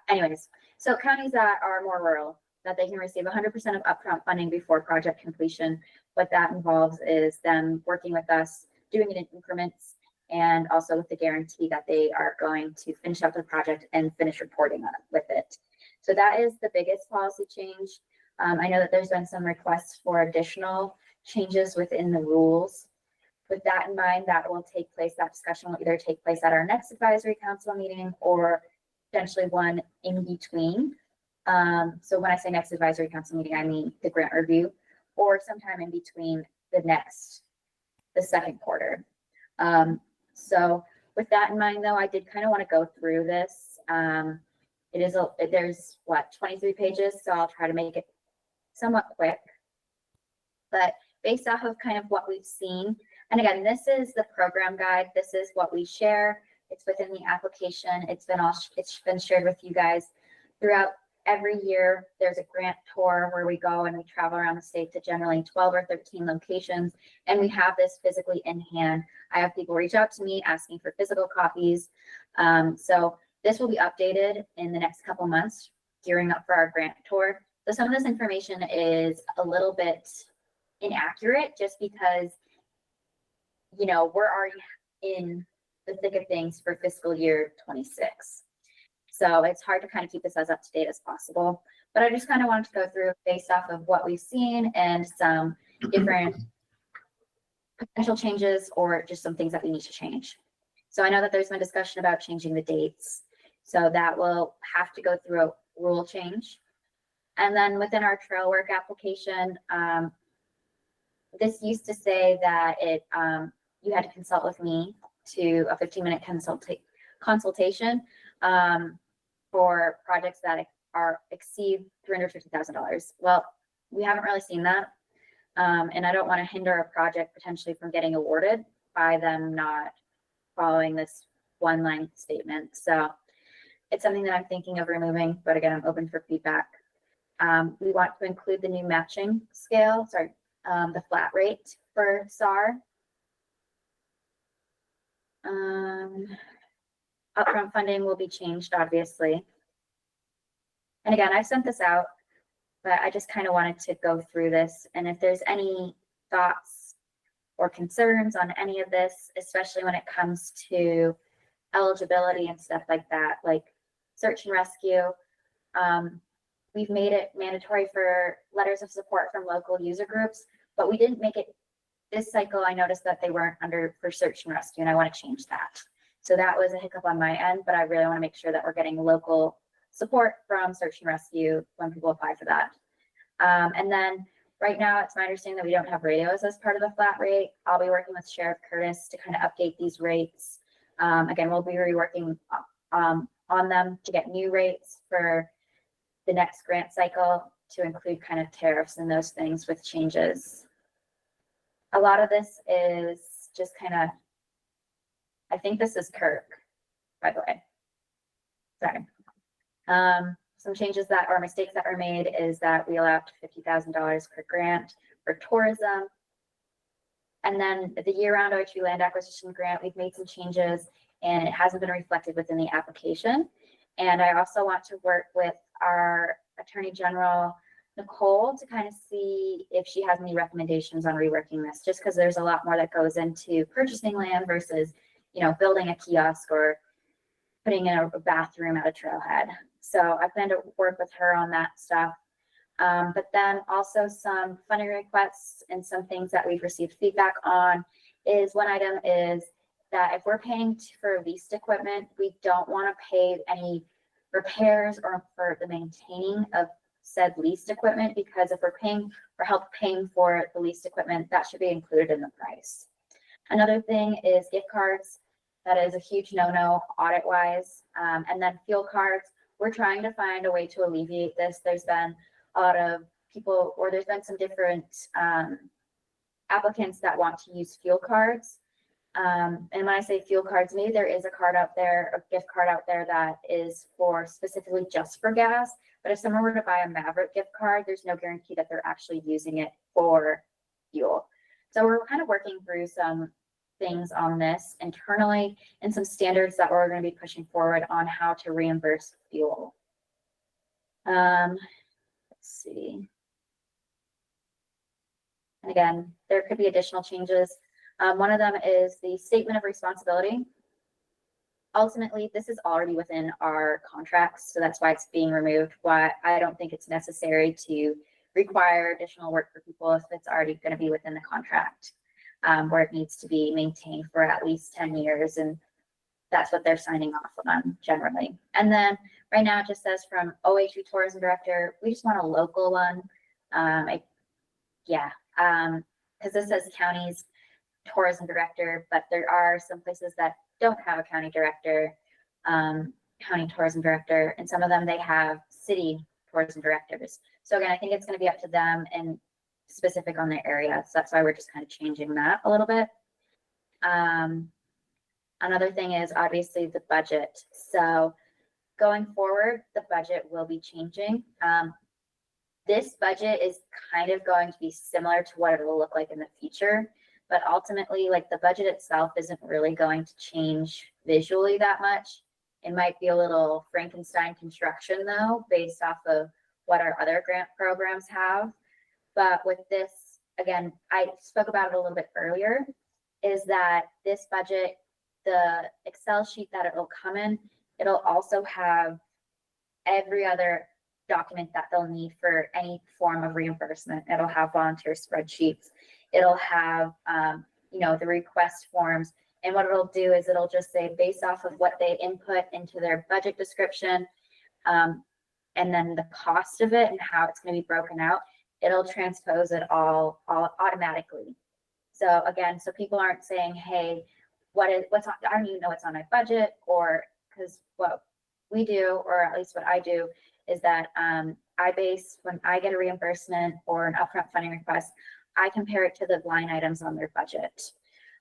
Anyways, so counties that are more rural, that they can receive 100% of upfront funding before project completion. What that involves is them working with us, doing it in increments, and also with the guarantee that they are going to finish up the project and finish reporting on it with it. So that is the biggest policy change. I know that there's been some requests for additional changes within the rules. With that in mind, that discussion will either take place at our next advisory council meeting or potentially one in between. So when I say next advisory council meeting, I mean the grant review, or sometime in between the second quarter. So with that in mind, though, I did kind of want to go through this. There's 23 pages, so I'll try to make it somewhat quick. But based off of kind of what we've seen, and again, this is the program guide. This is what we share. It's within the application. It's been shared with you guys throughout every year. There's a grant tour where we go and we travel around the state to generally 12 or 13 locations, and we have this physically in hand. I have people reach out to me asking for physical copies. So this will be updated in the next couple months, gearing up for our grant tour. So some of this information is a little bit inaccurate just because, we're already in the thick of things for fiscal year 26. So it's hard to kind of keep this as up to date as possible. But I just kind of wanted to go through based off of what we've seen and some different potential changes or just some things that we need to change. So I know that there's been discussion about changing the dates. So that will have to go through a rule change. And then within our trail work application, this used to say that you had to consult with me to a 15-minute consultation for projects that exceed $350,000. Well, we haven't really seen that. And I don't want to hinder a project potentially from getting awarded by them not following this one-line statement. So it's something that I'm thinking of removing, but again, I'm open for feedback. We want to include the new matching scale, the flat rate for SAR. Upfront funding will be changed, obviously. And again, I sent this out, but I just kind of wanted to go through this. And if there's any thoughts or concerns on any of this, especially when it comes to eligibility and stuff like that, like search and rescue, we've made it mandatory for letters of support from local user groups, but we didn't make it this cycle, I noticed that they weren't under for search and rescue, and I want to change that. So that was a hiccup on my end, but I really want to make sure that we're getting local support from search and rescue when people apply for that. And then right now, it's my understanding that we don't have radios as part of the flat rate. I'll be working with Sheriff Curtis to kind of update these rates. Again, we'll be reworking on them to get new rates for the next grant cycle to include kind of tariffs and those things with changes. A lot of this is just kind of, I think this is Kirk, by the way. Sorry. Some changes that are mistakes that were made is that we allowed $50,000 per grant for tourism. And then the year-round OHV land acquisition grant, we've made some changes and it hasn't been reflected within the application. And I also want to work with our Attorney General, Nicole, to kind of see if she has any recommendations on reworking this, just because there's a lot more that goes into purchasing land versus, you know, building a kiosk or putting in a bathroom at a trailhead. So I plan to work with her on that stuff. But then also some funding requests and some things that we've received feedback on is one item is that if we're paying for leased equipment, we don't want to pay any repairs or for the maintaining of said leased equipment, because if we're paying for help paying for the leased equipment, that should be included in the price. Another thing is gift cards. That is a huge no-no audit wise. And then fuel cards. We're trying to find a way to alleviate this. There's been a lot of people, or there's been some different applicants that want to use fuel cards. And when I say fuel cards, maybe there is a card out there, a gift card out there that is for specifically just for gas. But if someone were to buy a Maverick gift card, there's no guarantee that they're actually using it for fuel. So we're kind of working through some things on this internally and some standards that we're going to be pushing forward on how to reimburse fuel. Let's see. And again, there could be additional changes. One of them is the statement of responsibility. Ultimately, this is already within our contracts, so that's why it's being removed. Why I don't think it's necessary to require additional work for people if it's already going to be within the contract, where it needs to be maintained for at least 10 years, and that's what they're signing off on generally. And then right now it just says from OHV Tourism Director, we just want a local one. Because this says counties tourism director, but there are some places that don't have a county director, county tourism director, and some of them they have city tourism directors. So again, I think it's going to be up to them and specific on their area. So that's why we're just kind of changing that a little bit. Another thing is obviously the budget. So going forward, the budget will be changing. This budget is kind of going to be similar to what it will look like in the future. But ultimately, like the budget itself isn't really going to change visually that much. It might be a little Frankenstein construction though, based off of what our other grant programs have. But with this, again, I spoke about it a little bit earlier, is that this budget, the Excel sheet that it will come in, it'll also have every other document that they'll need for any form of reimbursement. It'll have volunteer spreadsheets. It'll have, the request forms. And what it'll do is it'll just say based off of what they input into their budget description, and then the cost of it and how it's going to be broken out, it'll transpose it all automatically. So again, so people aren't saying, hey, what's on, I don't even know what's on my budget, or because what we do, or at least what I do, is that I base, when I get a reimbursement or an upfront funding request, I compare it to the line items on their budget.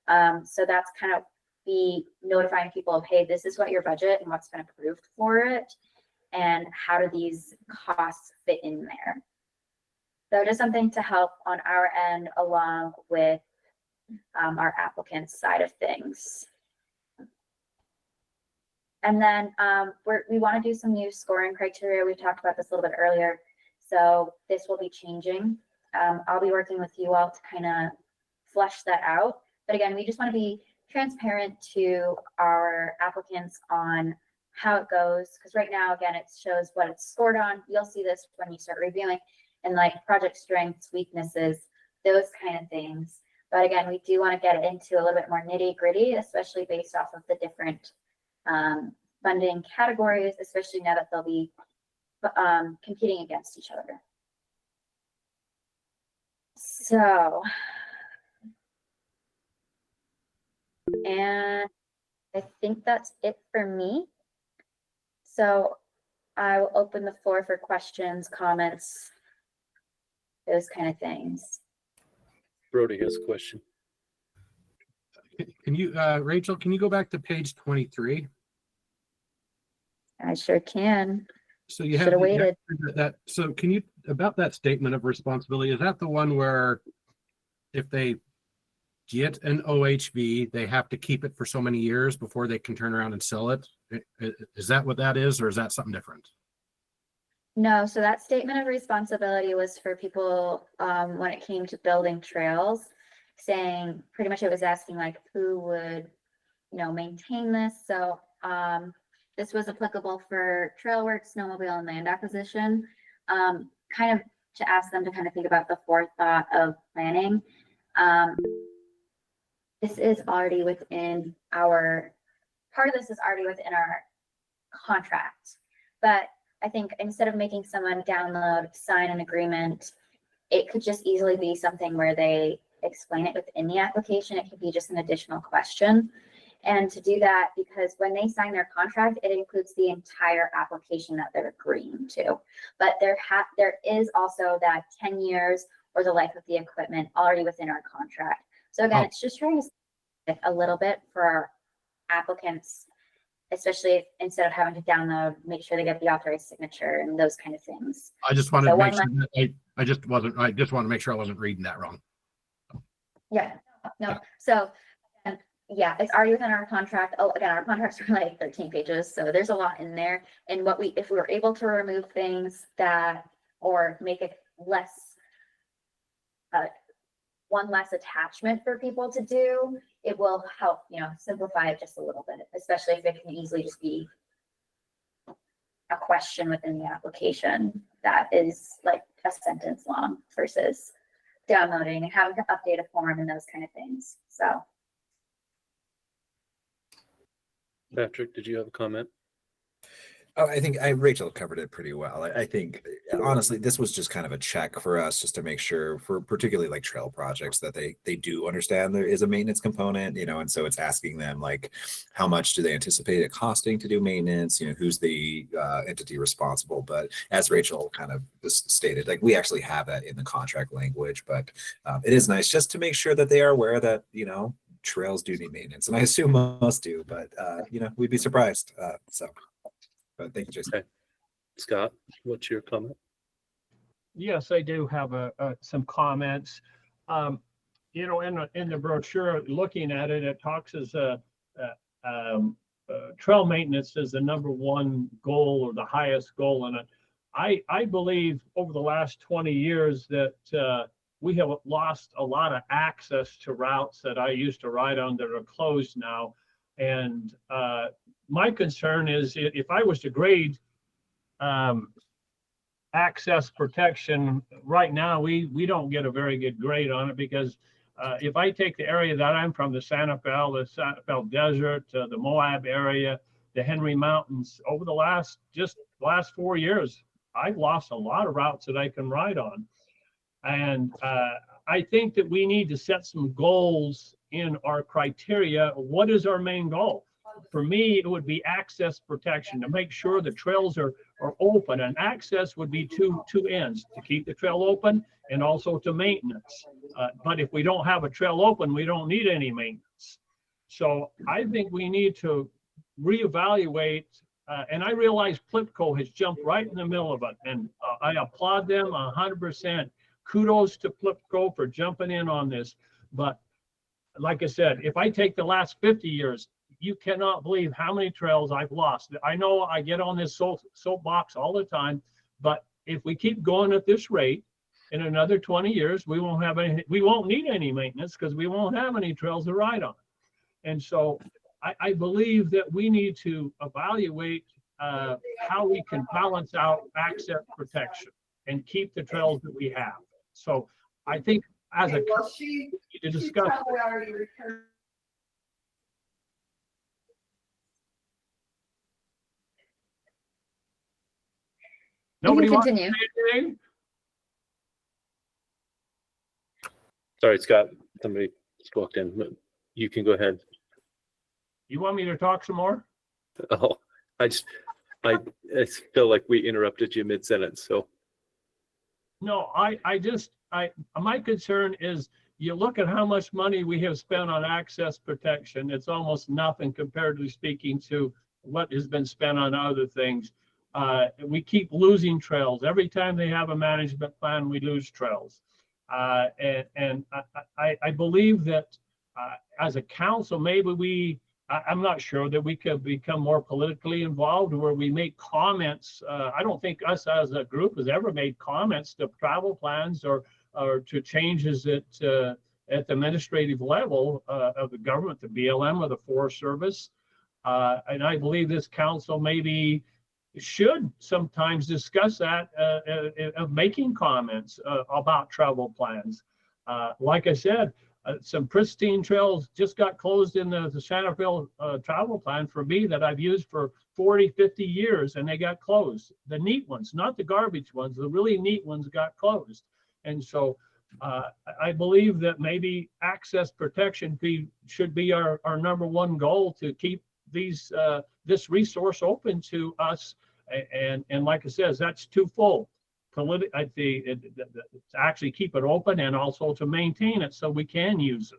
So that's kind of be notifying people of, hey, this is what your budget and what's been approved for it, and how do these costs fit in there. So just something to help on our end along with our applicants side of things. And then we want to do some new scoring criteria. We talked about this a little bit earlier. So this will be changing. I'll be working with you all to kind of flesh that out. But again, we just want to be transparent to our applicants on how it goes. Because right now, again, it shows what it's scored on. You'll see this when you start reviewing, and like project strengths, weaknesses, those kind of things. But again, we do want to get into a little bit more nitty gritty, especially based off of the different funding categories, especially now that they'll be competing against each other. So, and I think that's it for me. So I will open the floor for questions, comments, those kind of things. Brody has a question. Can you, Rachel, can you go back to page 23? I sure can. So you Should have waited. that. So can you, about that statement of responsibility, is that the one where if they get an OHV, they have to keep it for so many years before they can turn around and sell it? Is that what that is, or is that something different? No, so that statement of responsibility was for people when it came to building trails, saying pretty much it was asking like who would, you know, maintain this. So this was applicable for trail work, snowmobile, and land acquisition, kind of to ask them to kind of think about the forethought of planning. This is already within our, part of this is already within our contract, but I think instead of making someone download, sign an agreement, it could just easily be something where they explain it within the application. It could be just an additional question. And to do that, because when they sign their contract, it includes the entire application that they're agreeing to. But there is also that 10 years or the life of the equipment already within our contract. So again, it's just trying to stick a little bit for our applicants, especially if, instead of having to download, make sure they get the authorized signature and those kind of things. I just wanted to make sure that I just want to make sure I wasn't reading that wrong. Yeah, no. So yeah, it's already within our contract. Oh, again, our contracts are like 13 pages, so there's a lot in there. And what if we were able to remove things that, or make it less, one less attachment for people to do, it will help, you know, simplify it just a little bit, especially if it can easily just be a question within the application that is like a sentence long versus downloading and having to update a form and those kind of things. So. Patrick, did you have a comment? Oh, I think Rachel covered it pretty well. I think honestly, this was just kind of a check for us just to make sure, for particularly like trail projects, that they do understand there is a maintenance component, you know, and so it's asking them like, how much do they anticipate it costing to do maintenance? You know, who's the entity responsible? But as Rachel kind of just stated, like we actually have that in the contract language, but it is nice just to make sure that they are aware that, you know, trails do need maintenance, and I assume most do, but you know, we'd be surprised. But thank you, Jason. Okay. Scott, what's your comment? Yes, I do have some comments. You know, in the brochure, looking at it, it talks as trail maintenance is the #1 goal or the highest goal in it. I believe over the last 20 years that we have lost a lot of access to routes that I used to ride on that are closed now. And my concern is if I was to grade access protection right now, we don't get a very good grade on it, because if I take the area that I'm from, the Santa Fe Desert, the Moab area, the Henry Mountains, over the last 4 years, I've lost a lot of routes that I can ride on. And I think that we need to set some goals in our criteria. What is our main goal? For me, it would be access protection, to make sure the trails are open, and access would be two ends, to keep the trail open and also to maintenance. But if we don't have a trail open, we don't need any maintenance. So I think we need to reevaluate, and I realize PLIPCO has jumped right in the middle of it, and I applaud them 100%. Kudos to PLIPCO for jumping in on this. But like I said, if I take the last 50 years, you cannot believe how many trails I've lost. I know I get on this soapbox all the time, but if we keep going at this rate, in another 20 years, we won't need any maintenance, because we won't have any trails to ride on. And so I believe that we need to evaluate how we can balance out access protection and keep the trails that we have. So I think as a Okay, well, council, she to discuss. probably already returned. Nobody wants to continue. say anything? Sorry, Scott, somebody just walked in, but you can go ahead. You want me to talk some more? Oh, I feel like we interrupted you mid-sentence, so. No, my concern is you look at how much money we have spent on access protection. It's almost nothing comparatively speaking to what has been spent on other things. We keep losing trails. Every time they have a management plan, we lose trails. And I believe that as a council, maybe I'm not sure that we could become more politically involved where we make comments. I don't think us as a group has ever made comments to travel plans or to changes at the administrative level of the government, the BLM or the Forest Service. And I believe this council maybe should sometimes discuss that of making comments about travel plans. Like I said, some pristine trails just got closed in the Sangerville travel plan for me that I've used for 40, 50 years, and they got closed. The neat ones, not the garbage ones, the really neat ones got closed. And so I believe that maybe access protection should be our number one goal, to keep this resource open to us. And like I said, that's twofold. To actually keep it open and also to maintain it so we can use it.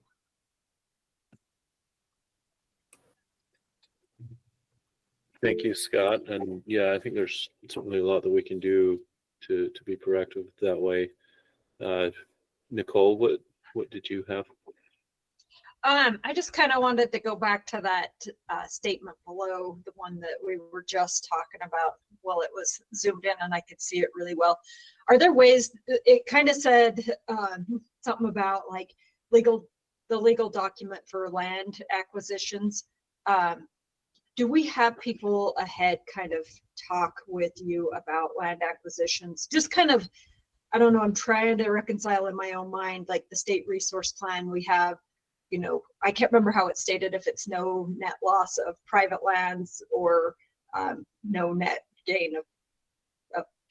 Thank you, Scott. And yeah, I think there's certainly a lot that we can do to be proactive that way. Nicole, what did you have? I just kind of wanted to go back to that statement below, the one that we were just talking about. Well, it was zoomed in and I could see it really well. Are there ways, it kind of said something about like the legal document for land acquisitions. Do we have people ahead kind of talk with you about land acquisitions? Just kind of, I don't know, I'm trying to reconcile in my own mind, like the state resource plan we have. You know, I can't remember how it's stated, if it's no net loss of private lands or no net gain of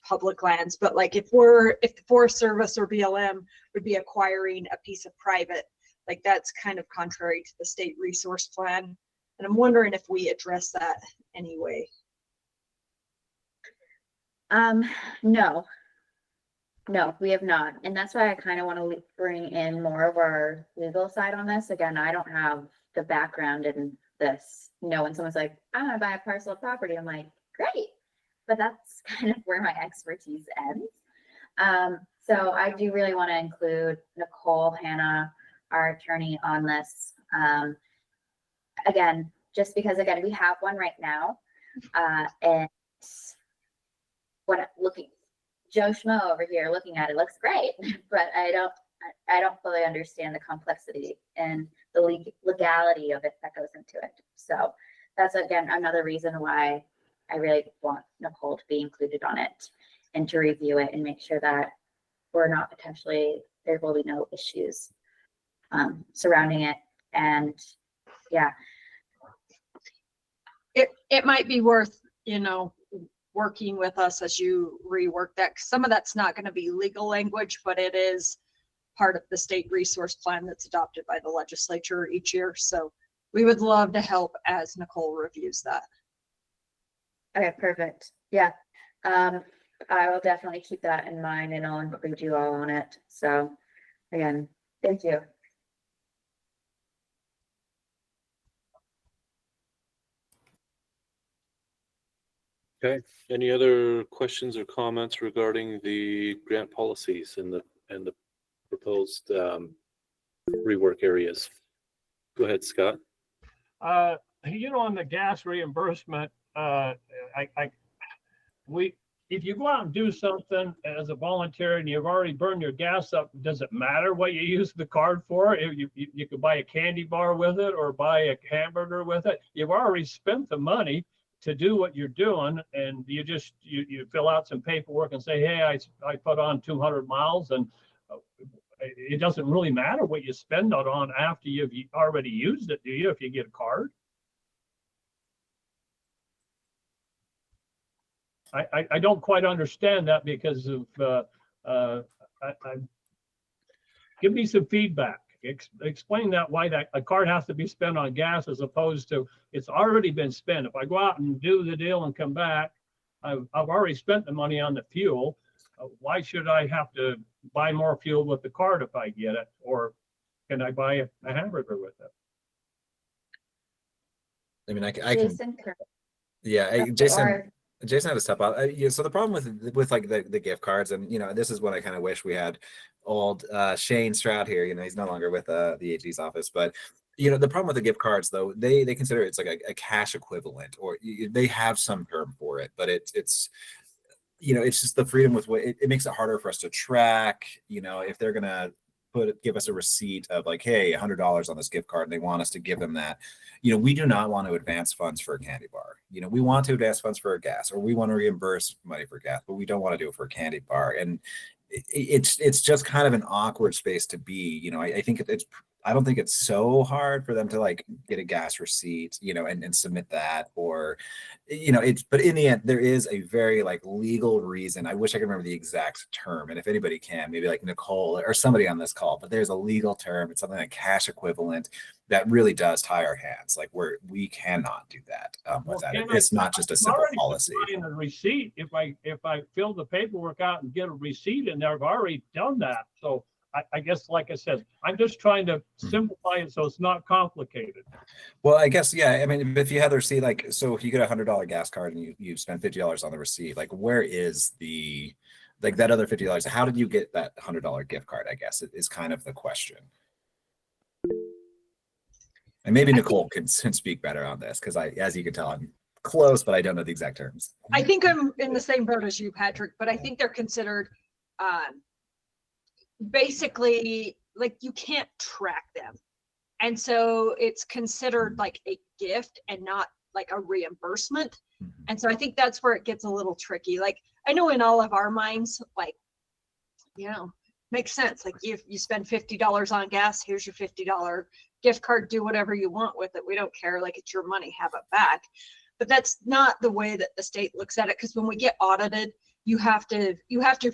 public lands. But like if the Forest Service or BLM would be acquiring a piece of private, like that's kind of contrary to the state resource plan. And I'm wondering if we address that anyway. No, we have not. And that's why I kind of want to bring in more of our legal side on this. Again, I don't have the background in this. You know, when someone's like, I want to buy a parcel of property, I'm like, great. But that's kind of where my expertise ends. So I do really want to include Nicole, Hannah, our attorney, on this. Again, just because, again, we have one right now. And Joe Schmo over here looking at it looks great, but I don't fully understand the complexity and the legality of it that goes into it. So that's, again, another reason why I really want Nicole to be included on it and to review it and make sure that there will be no issues surrounding it. And yeah. It might be worth, working with us as you rework that. Some of that's not going to be legal language, but it is part of the state resource plan that's adopted by the legislature each year. So we would love to help as Nicole reviews that. Okay, perfect. Yeah. I will definitely keep that in mind and I'll include you all on it. So again, thank you. Okay, any other questions or comments regarding the grant policies and the proposed rework areas? Go ahead, Scott. On the gas reimbursement, if you go out and do something as a volunteer and you've already burned your gas up, does it matter what you use the card for? You could buy a candy bar with it or buy a hamburger with it. You've already spent the money to do what you're doing, and you fill out some paperwork and say, hey, I put on 200 miles, and it doesn't really matter what you spend it on after you've already used it, do you, if you get a card? I don't quite understand that because of, give me some feedback. Explain that, why that a card has to be spent on gas as opposed to it's already been spent. If I go out and do the deal and come back, I've already spent the money on the fuel. Why should I have to buy more fuel with the card if I get it? Or can I buy a hamburger with it? I mean, I can, Jason, yeah, or Jason had to step out. Yeah, so the problem with like the gift cards, and this is what I kind of wish we had old Shane Stroud here. He's no longer with the AG's office, but the problem with the gift cards, though, they consider it's like a cash equivalent, or they have some term for it, but it's it's just the freedom with what it makes it harder for us to track. If they're gonna give us a receipt of like, hey, $100 on this gift card, and they want us to give them that. We do not want to advance funds for a candy bar. We want to advance funds for a gas, or we want to reimburse money for gas, but we don't want to do it for a candy bar. And it's just kind of an awkward space to be. I think I don't think it's so hard for them to like get a gas receipt, and submit that, or, but in the end, there is a very like legal reason. I wish I could remember the exact term. And if anybody can, maybe like Nicole or somebody on this call, but there's a legal term. It's something like cash equivalent that really does tie our hands. Like we cannot do that. It's not just a simple policy. In a receipt, if I fill the paperwork out and get a receipt in there, I've already done that. So I guess, like I said, I'm just trying to simplify it so it's not complicated. Well, I guess, yeah. I mean, if you had the receipt, like, so if you get $100 gas card and you spend $50 on the receipt, like, where is that other $50? How did you get that $100 gift card? I guess is kind of the question. And maybe Nicole can speak better on this, because as you can tell, I'm close, but I don't know the exact terms. I think I'm in the same boat as you, Patrick, but I think they're considered basically like you can't track them. And so it's considered like a gift and not like a reimbursement. And so I think that's where it gets a little tricky. Like I know in all of our minds, like, makes sense. Like you spend $50 on gas, here's your $50 gift card, do whatever you want with it. We don't care, like it's your money, have it back. But that's not the way that the state looks at it, because when we get audited, you have to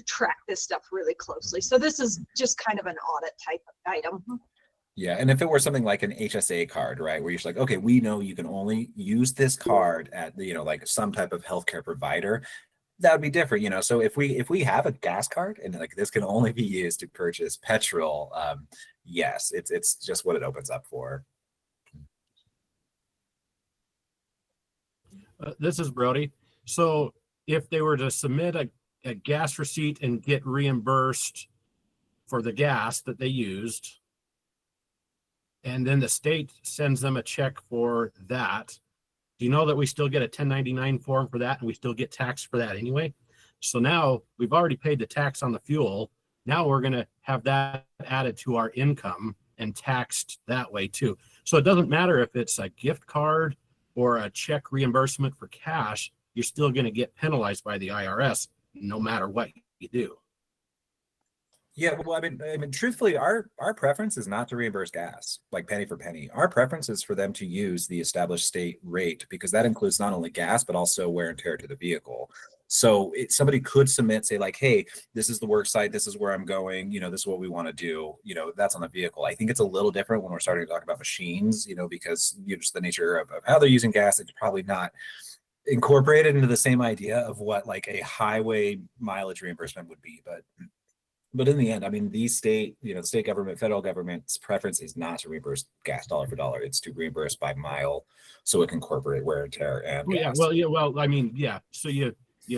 track this stuff really closely. So this is just kind of an audit type of item. Yeah, and if it were something like an HSA card, right, where you're like, okay, we know you can only use this card at like some type of healthcare provider, that would be different. So if we have a gas card and like this can only be used to purchase petrol, yes, it's just what it opens up for. This is Brody. So if they were to submit a gas receipt and get reimbursed for the gas that they used, and then the state sends them a check for that, do you know that we still get a 1099 form for that, and we still get taxed for that anyway? So now we've already paid the tax on the fuel. Now we're going to have that added to our income and taxed that way too. So it doesn't matter if it's a gift card or a check reimbursement for cash, you're still going to get penalized by the IRS no matter what you do. Yeah, well, I mean, truthfully, our preference is not to reimburse gas, like penny for penny. Our preference is for them to use the established state rate, because that includes not only gas, but also wear and tear to the vehicle. So somebody could submit, say like, hey, this is the work site, this is where I'm going, this is what we want to do, that's on the vehicle. I think it's a little different when we're starting to talk about machines, because just the nature of how they're using gas, it's probably not incorporated into the same idea of what like a highway mileage reimbursement would be. But in the end, I mean, the state government, federal government's preference is not to reimburse gas dollar for dollar. It's to reimburse by mile, so it can incorporate wear and tear and gas. Well, I mean, yeah. So you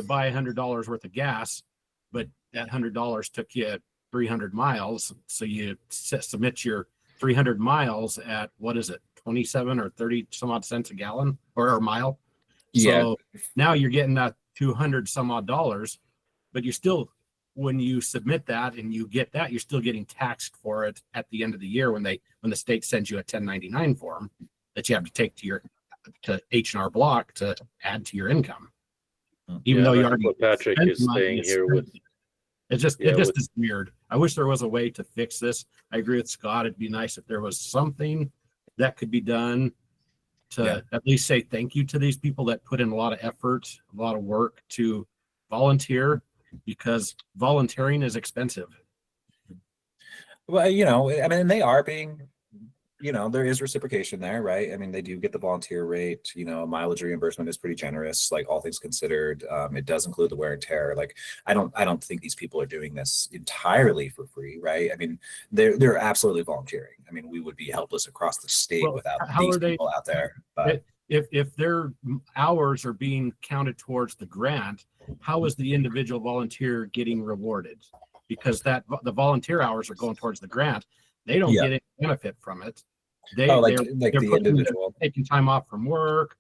buy $100 worth of gas, but that $100 took you 300 miles. So you submit your 300 miles at, what is it, 27 or 30 some odd cents a gallon or a mile. So now you're getting that 200 some odd dollars, but you're still, when you submit that and you get that, you're still getting taxed for it at the end of the year when the state sends you a 1099 form that you have to take to H&R Block to add to your income. Even though you already what Patrick is saying here It just Yeah, is weird. I wish there was a way to fix this. I agree with Scott. It'd be nice if there was something that could be done to at least say thank you to these people that put in a lot of effort, a lot of work to volunteer, because volunteering is expensive. Well, you know, I mean, they are being, you know, there is reciprocation there, right? I mean, they do get the volunteer rate, you know, mileage reimbursement is pretty generous, like all things considered. It does include the wear and tear. Like, I don't think these people are doing this entirely for free, right? I mean, they're absolutely volunteering. I mean, we would be helpless across the state without these people out there. But if their hours are being counted towards the grant, how is the individual volunteer getting rewarded? Because the volunteer hours are going towards the grant. They don't get any benefit from it. They're the individual taking time off from work.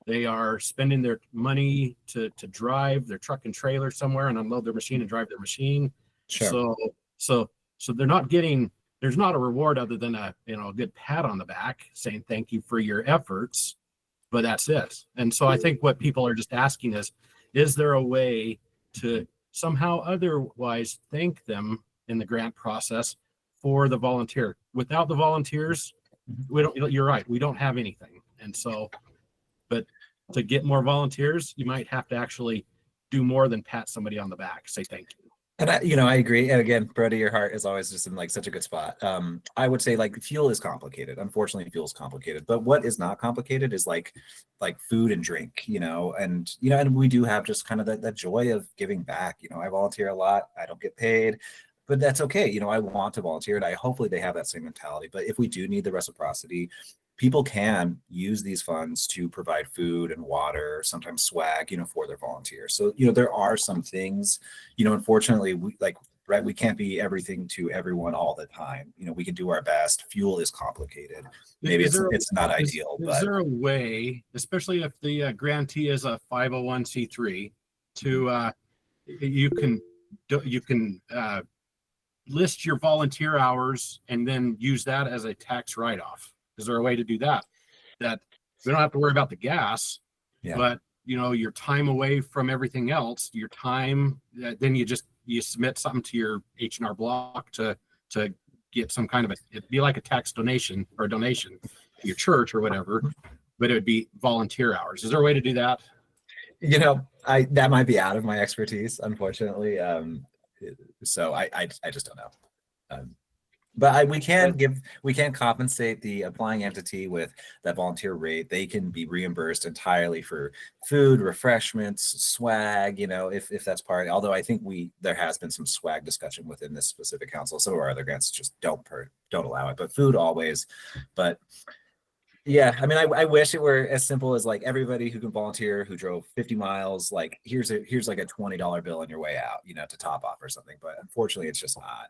They are spending their money to drive their truck and trailer somewhere and unload their machine and drive their machine. Sure. So they're not getting, there's not a reward other than a good pat on the back saying thank you for your efforts, but that's it. And so I think what people are just asking is there a way to somehow otherwise thank them in the grant process for the volunteer? Without the volunteers, you're right, we don't have anything. And so, but to get more volunteers, you might have to actually do more than pat somebody on the back, say thank you. And I agree. And again, Brody, your heart is always just in like such a good spot. I would say like fuel is complicated. Unfortunately, fuel is complicated. But what is not complicated is like food and drink, and we do have just kind of that joy of giving back. I volunteer a lot. I don't get paid, but that's okay. I want to volunteer, and hopefully they have that same mentality. But if we do need the reciprocity, people can use these funds to provide food and water, sometimes swag, for their volunteers. So, there are some things, unfortunately, we can't be everything to everyone all the time. We can do our best. Fuel is complicated. Maybe it's not ideal. Is there a way, especially if the grantee is a 501c3, to you can list your volunteer hours and then use that as a tax write-off? Is there a way to do that we don't have to worry about the gas, but your time away from everything else, your time, then you submit something to your H&R Block to get some kind of it'd be like a tax donation or a donation to your church or whatever, but it would be volunteer hours. Is there a way to do that? That might be out of my expertise, unfortunately. So I just don't know. But we can compensate the applying entity with that volunteer rate. They can be reimbursed entirely for food, refreshments, swag, if that's part. Although I think there has been some swag discussion within this specific council. Some of our other grants just don't allow it, but food always. But yeah, I mean, I wish it were as simple as like everybody who can volunteer who drove 50 miles, like here's like a $20 bill on your way out, to top off or something. But unfortunately, it's just not.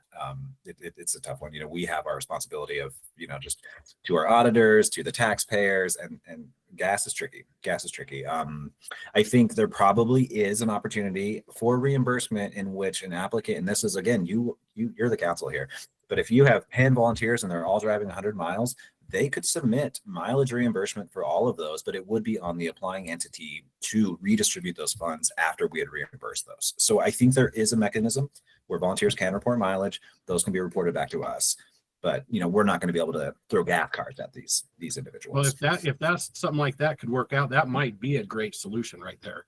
It's a tough one. We have our responsibility of, just to our auditors, to the taxpayers, and gas is tricky. I think there probably is an opportunity for reimbursement in which an applicant, and this is again, you're the council here, but if you have 10 volunteers and they're all driving 100 miles, they could submit mileage reimbursement for all of those, but it would be on the applying entity to redistribute those funds after we had reimbursed those. So I think there is a mechanism where volunteers can report mileage. Those can be reported back to us, but we're not going to be able to throw gas cards at these individuals. Well, if that's something like that could work out, that might be a great solution right there.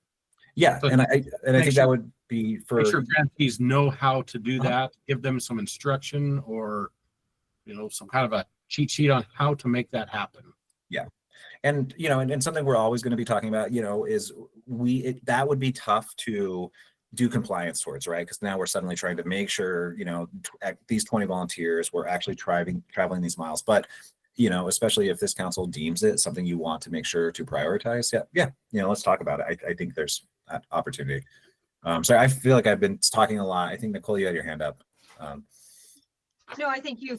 Yeah, so I think that would be for make sure grantees know how to do that. Give them some instruction or some kind of a cheat sheet on how to make that happen. Yeah. And, and something we're always going to be talking about, is that would be tough to do compliance towards, right? Because now we're suddenly trying to make sure, these 20 volunteers were actually traveling these miles. But, especially if this council deems it something you want to make sure to prioritize. Yeah. Let's talk about it. I think there's that opportunity. Sorry, I feel like I've been talking a lot. I think Nicole, you had your hand up. No, I think you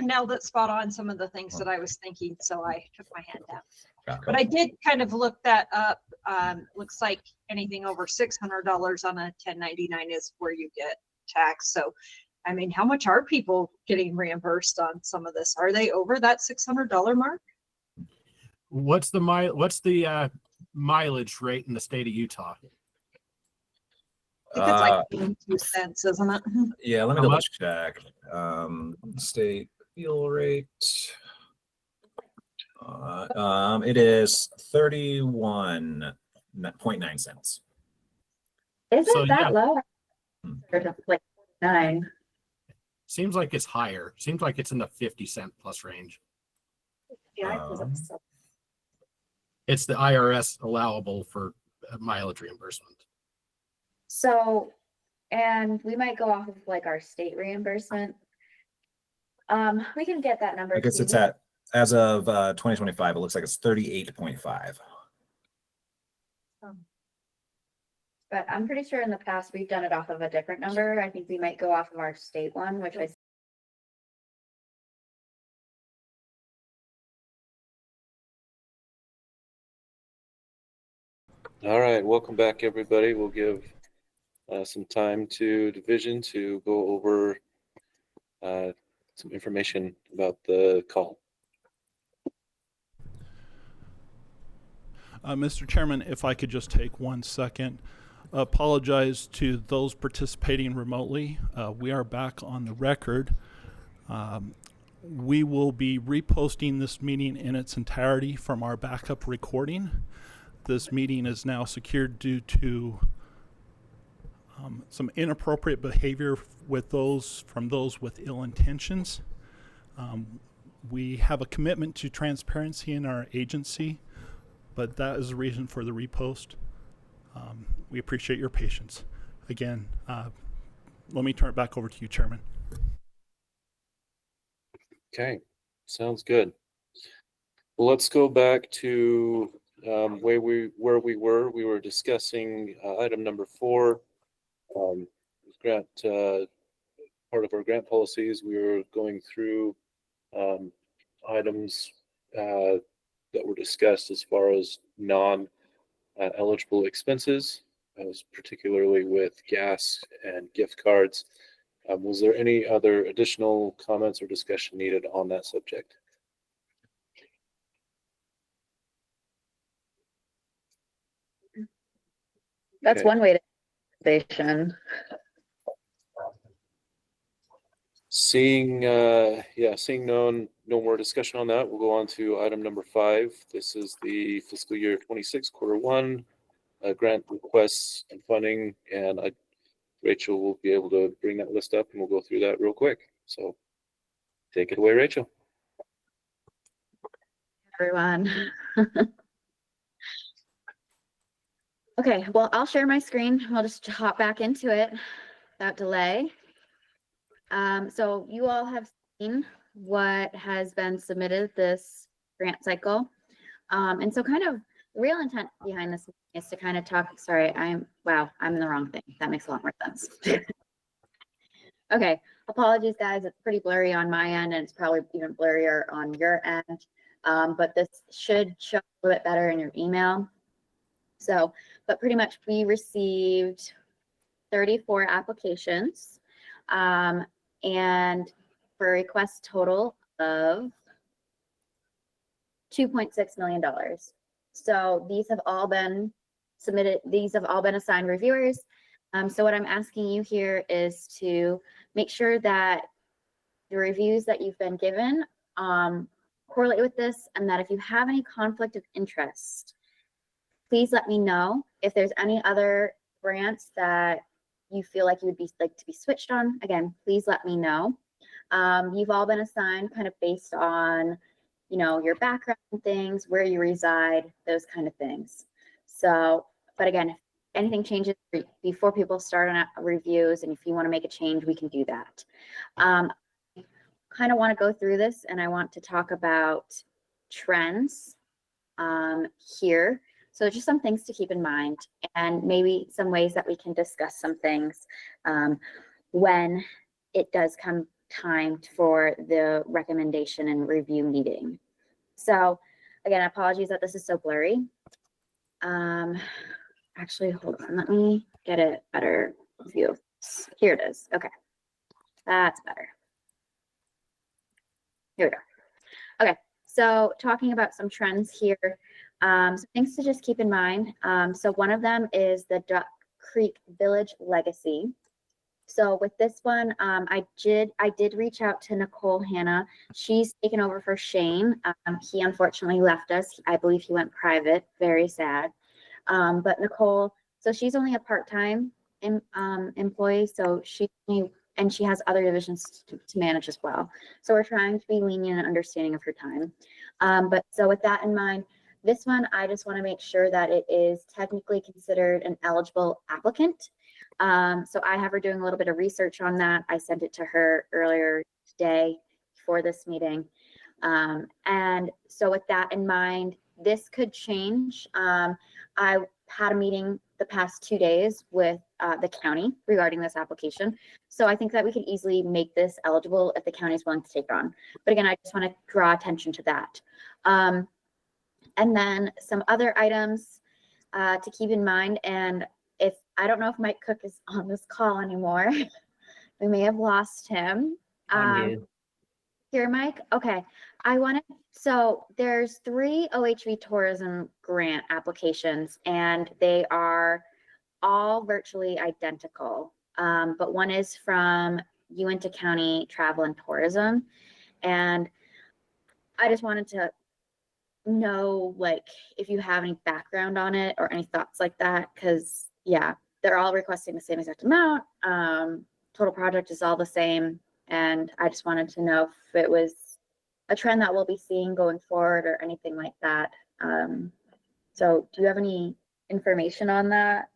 nailed it spot on, some of the things that I was thinking, so I took my hand down. But I did kind of look that up. Looks like anything over $600 on a 1099 is where you get taxed. So, I mean, how much are people getting reimbursed on some of this? Are they over that $600 mark? What's the mileage rate in the state of Utah? I think it's like 2 cents, isn't it? Yeah, let me How double much? check. State fuel rate. It is 31.9 cents. Isn't So, that yeah. low? Or like 9. Seems like it's higher. Seems like it's in the 50-cent plus range. It's the IRS allowable for mileage reimbursement. So, and we might go off of like our state reimbursement. We can get that number. I guess to it's you. at, as of 2025, it looks like it's 38.5. But I'm pretty sure in the past we've done it off of a different number. I think we might go off of our state one, which I. All right, welcome back, everybody. We'll give some time to division to go over some information about the call. Mr. Chairman, if I could just take 1 second. Apologize to those participating remotely. We are back on the record. We will be reposting this meeting in its entirety from our backup recording. This meeting is now secured due to some inappropriate behavior with those with ill intentions. We have a commitment to transparency in our agency, but that is the reason for the repost. We appreciate your patience. Again, let me turn it back over to you, Chairman. Okay, sounds good. Well, let's go back to where we were. We were discussing item number 4, grant, part of our grant policies. We were going through items that were discussed as far as non-eligible expenses, particularly with gas and gift cards. Was there any other additional comments or discussion needed on that subject? That's Okay. one way to station. Seeing no more discussion on that, we'll go on to item number 5. This is the fiscal year 26 quarter 1 grant requests and funding, and Rachel will be able to bring that list up and we'll go through that real quick. So take it away, Rachel. Everyone. Okay, well, I'll share my screen. I'll just hop back into it without delay. So you all have seen what has been submitted this grant cycle. And so kind of the real intent behind this is to kind of talk, sorry, I'm in the wrong thing. That makes a lot more sense. Okay, apologies guys, it's pretty blurry on my end and it's probably even blurrier on your end. But this should show a little bit better in your email. So, but pretty much we received 34 applications and for a request total of $2.6 million. So these have all been submitted, these have all been assigned reviewers. So what I'm asking you here is to make sure that the reviews that you've been given correlate with this, and that if you have any conflict of interest, please let me know. If there's any other grants that you feel like you would like to be switched on, again, please let me know. You've all been assigned kind of based on, your background things, where you reside, those kind of things. So, but again, if anything changes before people start on reviews, and if you want to make a change, we can do that. Kind of want to go through this, and I want to talk about trends here. So just some things to keep in mind, and maybe some ways that we can discuss some things when it does come time for the recommendation and review meeting. So again, apologies that this is so blurry. Actually, hold on, let me get a better view of this. Here it is. Okay, that's better. Here we go. Okay, so talking about some trends here. So things to just keep in mind. So one of them is the Duck Creek Village Legacy. So with this one, I did reach out to Nicole Hanna. She's taken over for Shane. He unfortunately left us. I believe he went private. Very sad. But Nicole, so she's only a part-time employee. So she has other divisions to manage as well. So we're trying to be lenient and understanding of her time. But so with that in mind, this one, I just want to make sure that it is technically considered an eligible applicant. So I have her doing a little bit of research on that. I sent it to her earlier today for this meeting. And so with that in mind, this could change. I had a meeting the past 2 days with the county regarding this application. So I think that we can easily make this eligible if the county is willing to take it on. But again, I just want to draw attention to that. And then some other items to keep in mind. And if I don't know if Mike Cook is on this call anymore, we may have lost him. I'm here. Here, Mike. Okay. So there's 3 OHV tourism grant applications, and they are all virtually identical. But one is from Uinta County Travel and Tourism. And I just wanted to know, like, if you have any background on it or any thoughts like that, because yeah, they're all requesting the same exact amount. Total project is all the same. And I just wanted to know if it was a trend that we'll be seeing going forward or anything like that. So do you have any information on that?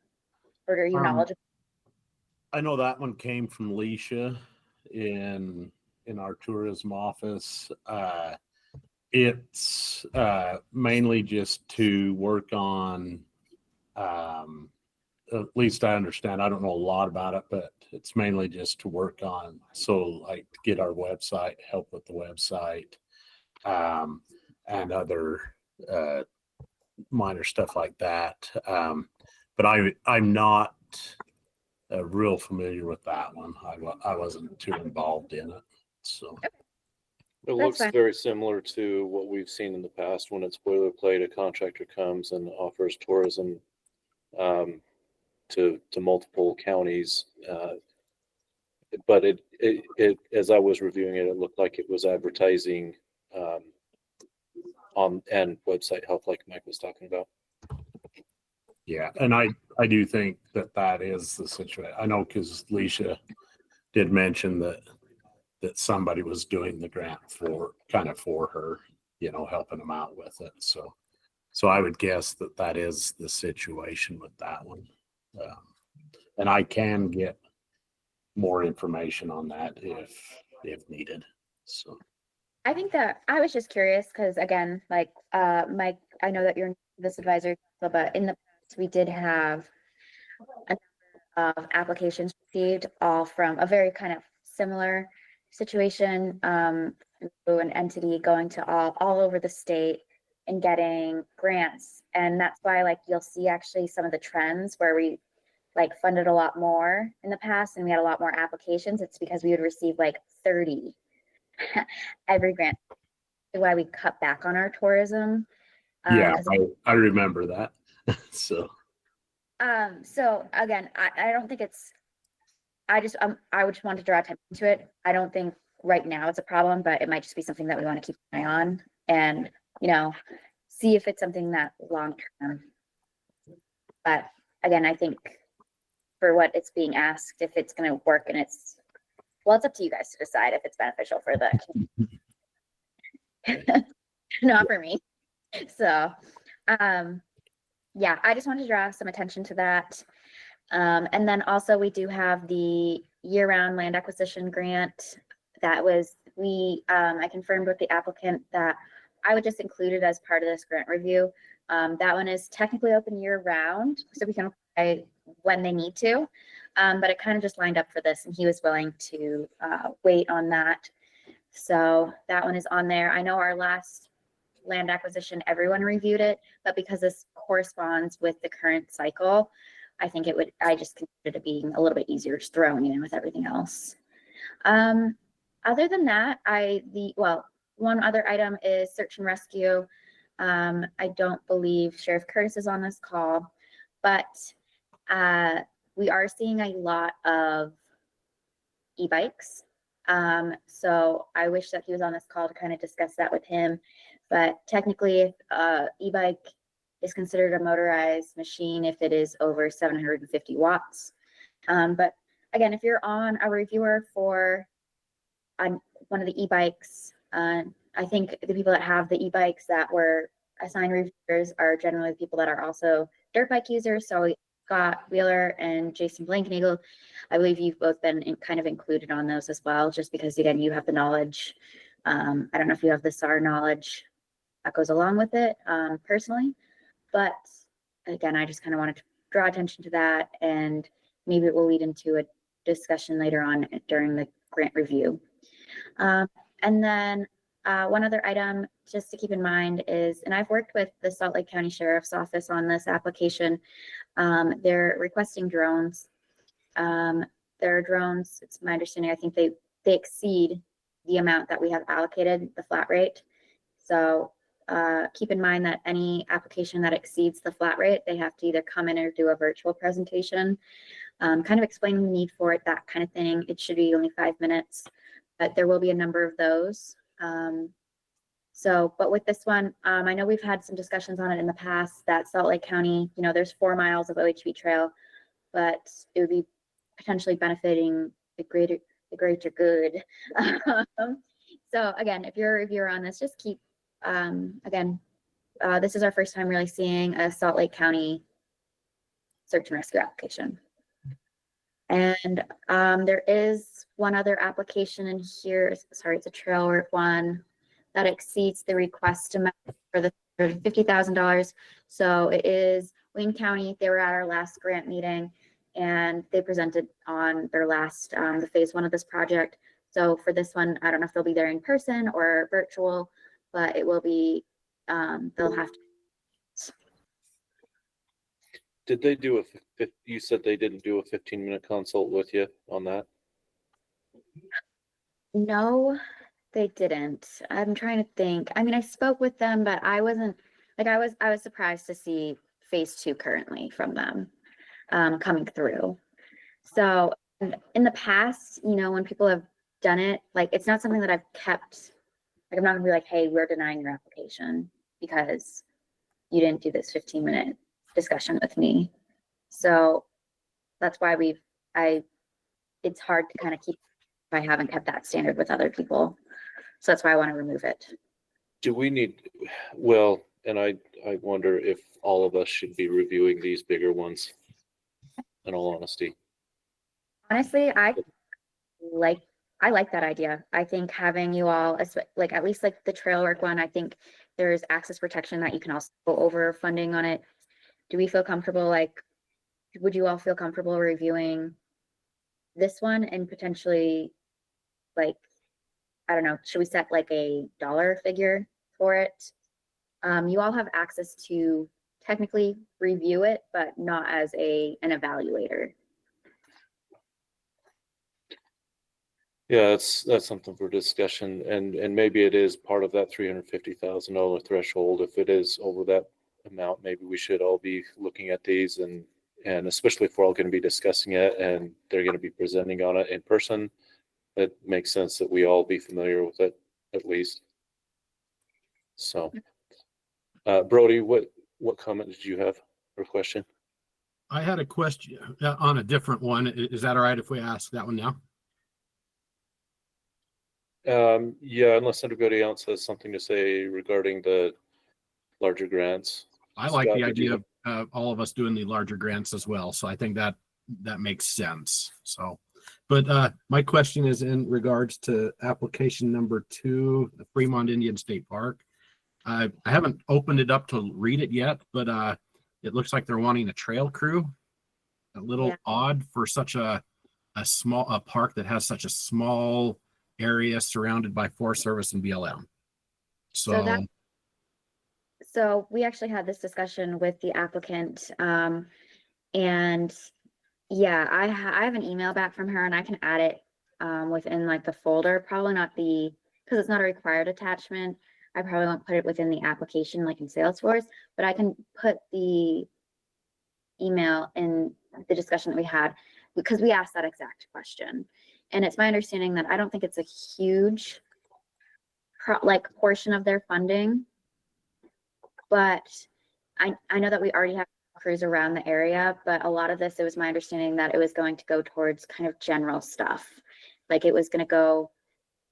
Or are you knowledgeable? I know that one came from Leisha in our tourism office. It's mainly just to work on, at least I understand, I don't know a lot about it, but it's mainly just to work on, so like to get our website, help with the website, and other minor stuff like that. But I'm not real familiar with that one. I wasn't too involved in it, so. It looks very similar to what we've seen in the past when it's boilerplate. A contractor comes and offers tourism to multiple counties. But it as I was reviewing it, it looked like it was advertising on and website help, like Mike was talking about. Yeah, and I do think that is the situation. I know because Leisha did mention that somebody was doing the grant for her, helping them out with it. So I would guess that is the situation with that one. And I can get more information on that if needed. So I think that I was just curious because, again, like Mike, I know that you're this advisory council, but in the past we did have a number of applications received, all from a very kind of similar situation, through an entity going to all over the state and getting grants. And that's why, like, you'll see actually some of the trends where we like funded a lot more in the past and we had a lot more applications. It's because we would receive like 30 every grant. That's why we cut back on our tourism. Yeah, I remember that. So again, I don't think it's, I would just want to draw attention to it. I don't think right now it's a problem, but it might just be something that we want to keep an eye on and, see if it's something that long term. But again, I think for what it's being asked, if it's going to work, and it's up to you guys to decide if it's beneficial for the not for me. So yeah, I just wanted to draw some attention to that. And then also we do have the year-round land acquisition grant that was, I confirmed with the applicant that I would just include it as part of this grant review. That one is technically open year-round, so we can apply when they need to, but it kind of just lined up for this, and he was willing to wait on that. So that one is on there. I know our last land acquisition, everyone reviewed it, but because this corresponds with the current cycle, I think I just considered it being a little bit easier just throwing it in with everything else. Other than that, one other item is search and rescue. I don't believe Sheriff Curtis is on this call, but we are seeing a lot of e-bikes. So I wish that he was on this call to kind of discuss that with him. But technically, e-bike is considered a motorized machine if it is over 750 watts. But again, if you're on a reviewer for one of the e-bikes, I think the people that have the e-bikes that were assigned reviewers are generally the people that are also dirt bike users. So Scott Wheeler and Jason Blankenagel, I believe you've both been kind of included on those as well, just because again, you have the knowledge. I don't know if you have the SAR knowledge that goes along with it personally, but again, I just kind of wanted to draw attention to that, and maybe it will lead into a discussion later on during the grant review. And then one other item just to keep in mind is, and I've worked with the Salt Lake County Sheriff's Office on this application. They're requesting drones. Their drones, it's my understanding, I think they exceed the amount that we have allocated, the flat rate. So keep in mind that any application that exceeds the flat rate, they have to either come in or do a virtual presentation, kind of explaining the need for it, that kind of thing. It should be only 5 minutes, but there will be a number of those. But with this one, I know we've had some discussions on it in the past that Salt Lake County, there's 4 miles of OHV trail, but it would be potentially benefiting the greater good. So again, if you're a reviewer on this, just keep, this is our first time really seeing a Salt Lake County search and rescue application. And there is one other application in here. Sorry, it's a trail work one that exceeds the request amount for the $50,000. So it is Wayne County. They were at our last grant meeting and they presented on their last, the phase 1 of this project. So for this one, I don't know if they'll be there in person or virtual, but it will be, they'll have to. Did they do you said they didn't do a 15-minute consult with you on that? No, they didn't. I'm trying to think. I mean, I spoke with them, but I wasn't like, I was surprised to see phase 2 currently from them coming through. So in the past, when people have done it, like, it's not something that I've kept, like, I'm not gonna be like, hey, we're denying your application because you didn't do this 15-minute discussion with me. So that's why it's hard to kind of keep if I haven't kept that standard with other people. So that's why I want to remove it. Do we need, well, and I wonder if all of us should be reviewing these bigger ones, in all honesty. Honestly, I like that idea. I think having you all, like, at least like the trail work one, I think there's access protection that you can also go over funding on it. Do we feel comfortable, like, would you all feel comfortable reviewing this one and potentially, like, I don't know, should we set like a dollar figure for it? You all have access to technically review it, but not as an evaluator. Yeah, that's something for discussion, and maybe it is part of that $350,000 threshold. If it is over that amount, maybe we should all be looking at these, and especially if we're all going to be discussing it and they're going to be presenting on it in person, it makes sense that we all be familiar with it at least. So, Brody, what comment did you have or question? I had a question on a different one. Is that all right if we ask that one now? Yeah, unless anybody else has something to say regarding the larger grants. I like Scott, the did you idea of all of us doing the larger grants as well. So I think that makes sense. So, but my question is in regards to application number 2, the Fremont Indian State Park. I haven't opened it up to read it yet, but it looks like they're wanting a trail crew. A little odd for such a small park that has such a small area surrounded by Forest Service and BLM. So we actually had this discussion with the applicant, and yeah, I have an email back from her, and I can add it within like the folder. Probably not because it's not a required attachment. I probably won't put it within the application like in Salesforce, but I can put the email in the discussion that we had, because we asked that exact question. And it's my understanding that I don't think it's a huge portion of their funding, but I know that we already have crews around the area, but a lot of this, it was my understanding that it was going to go towards kind of general stuff. Like it was going to go,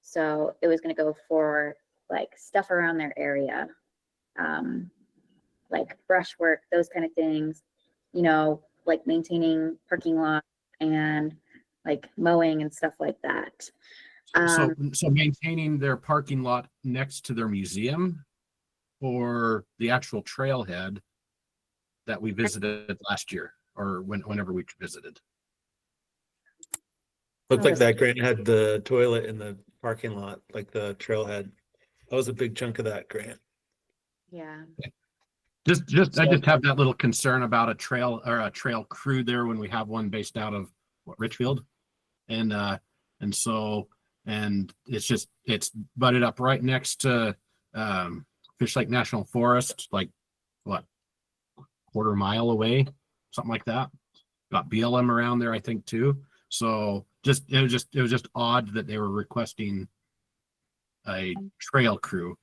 so it was going to go for like stuff around their area, like brushwork, those kind of things, you know, like maintaining parking lot and like mowing and stuff like that. So maintaining their parking lot next to their museum, or the actual trailhead that we visited last year, or whenever we visited. Looked like that grant had the toilet in the parking lot, like the trailhead. That was a big chunk of that grant. Yeah. I just have that little concern about a trail crew there when we have one based out of Richfield, and it's butted up right next to Fish Lake National Forest, like what, quarter mile away, something like that. Got BLM around there, I think, too. So it was just odd that they were requesting a trail crew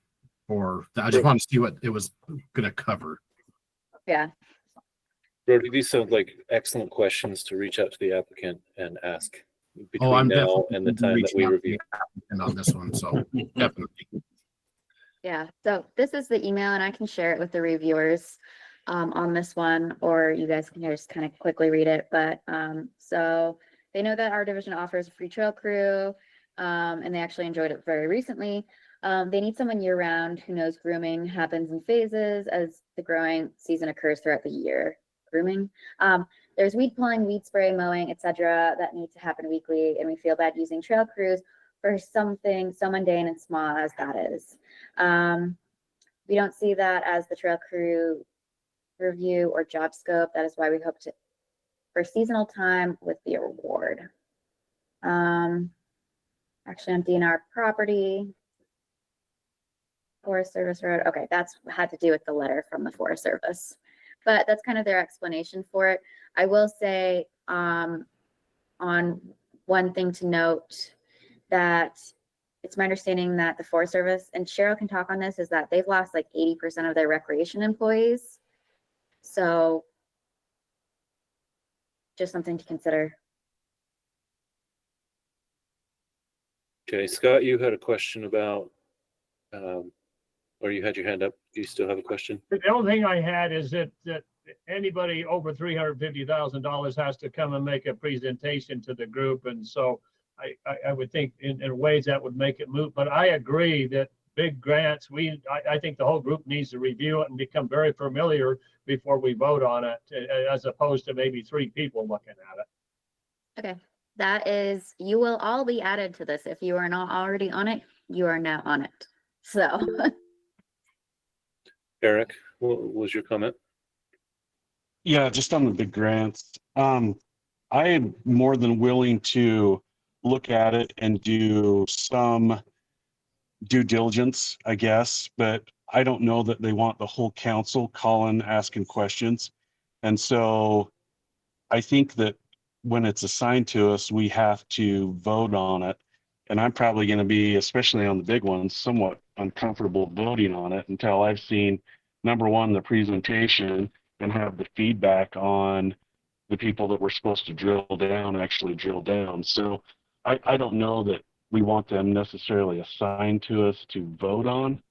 I just wanted to see what it was going to cover. Yeah. Brody, these sound like excellent questions to reach out to the applicant and ask between now and the time that we review. And on this one, so definitely. Yeah, so this is the email, and I can share it with the reviewers on this one, or you guys can just kind of quickly read it. But so they know that our division offers a free trail crew, and they actually enjoyed it very recently. They need someone year-round who knows grooming happens in phases as the growing season occurs throughout the year. Grooming. There's weed pulling, weed spray, mowing, etc. that need to happen weekly, and we feel bad using trail crews for something so mundane and small as that is. We don't see that as the trail crew review or job scope. That is why we hope to, for seasonal time, with the award. Actually emptying our property. Forest Service Road. Okay, that's had to do with the letter from the Forest Service, but that's kind of their explanation for it. I will say on one thing to note, that it's my understanding that the Forest Service, and Cheryl can talk on this, is that they've lost like 80% of their recreation employees. So just something to consider. Okay, Scott, you had a question about, or you had your hand up. Do you still have a question? The only thing I had is that anybody over $350,000 has to come and make a presentation to the group. And so I would think in ways that would make it moot, but I agree that big grants, I think the whole group needs to review it and become very familiar before we vote on it, as opposed to maybe 3 people looking at it. Okay, that is, you will all be added to this. If you are not already on it, you are now on it. So. Eric, what was your comment? Yeah, just on the big grants. I am more than willing to look at it and do some due diligence, I guess, but I don't know that they want the whole council calling, asking questions. And so I think that when it's assigned to us, we have to vote on it. And I'm probably going to be, especially on the big ones, somewhat uncomfortable voting on it until I've seen, number one, the presentation and have the feedback on the people that we're supposed to drill down actually drill down. So I don't know that we want them necessarily assigned to us to vote on.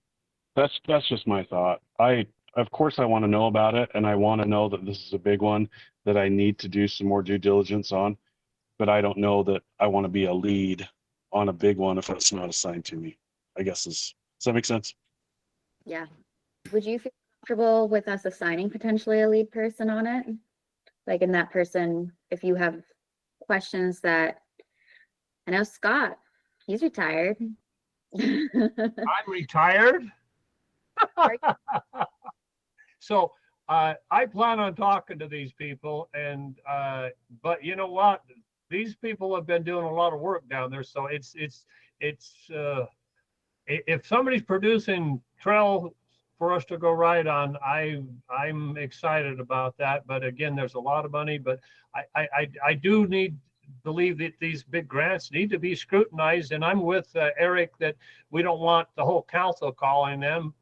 That's just my thought. Of course I want to know about it, and I want to know that this is a big one that I need to do some more due diligence on, but I don't know that I want to be a lead on a big one if it's not assigned to me, I guess. Does that make sense? Yeah. Would you feel comfortable with us assigning potentially a lead person on it? Like, in that person, if you have questions that, I know Scott, he's retired. I'm retired. So I plan on talking to these people, and but you know what? These people have been doing a lot of work down there. So it's if somebody's producing trail for us to go right on. I'm excited about that. But again, there's a lot of money, but I do believe that these big grants need to be scrutinized. And I'm with Eric that we don't want the whole council calling them.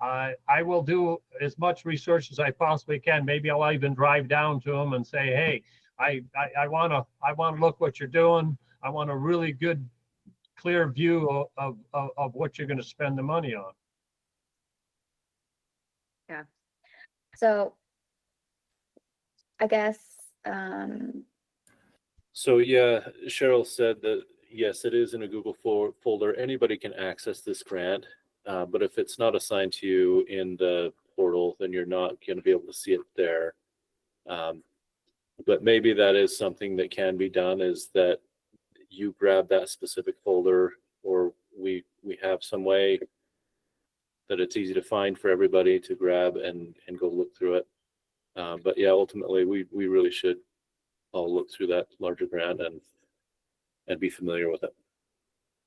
I will do as much research as I possibly can. Maybe I'll even drive down to them and say, hey, I want to look what you're doing. I want a really good, clear view of what you're going to spend the money on. Yeah. So I guess, So yeah, Cheryl said that, yes, it is in a Google folder. Anybody can access this grant. But if it's not assigned to you in the portal, then you're not going to be able to see it there. But maybe that is something that can be done, is that you grab that specific folder, or we have some way that it's easy to find for everybody to grab and go look through it. But yeah, ultimately we really should all look through that larger grant and be familiar with it.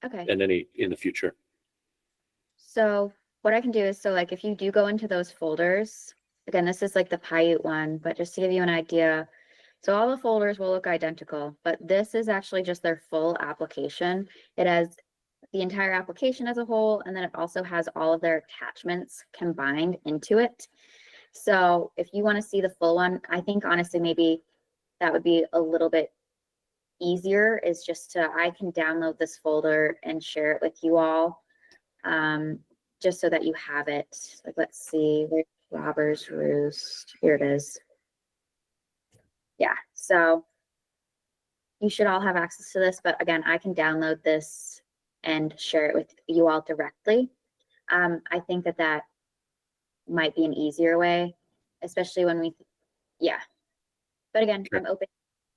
okay. And any in the future. So what I can do is, so like if you do go into those folders, again, this is like the Paiute one, but just to give you an idea, so all the folders will look identical, but this is actually just their full application. It has the entire application as a whole, and then it also has all of their attachments combined into it. So if you want to see the full one, I think honestly, maybe that would be a little bit easier, is just to, I can download this folder and share it with you all. Just so that you have it. Like, let's see, where's Robbers Roost? Here it is. Yeah, so you should all have access to this, but again, I can download this and share it with you all directly. I think that might be an easier way, especially when yeah. But again, I'm open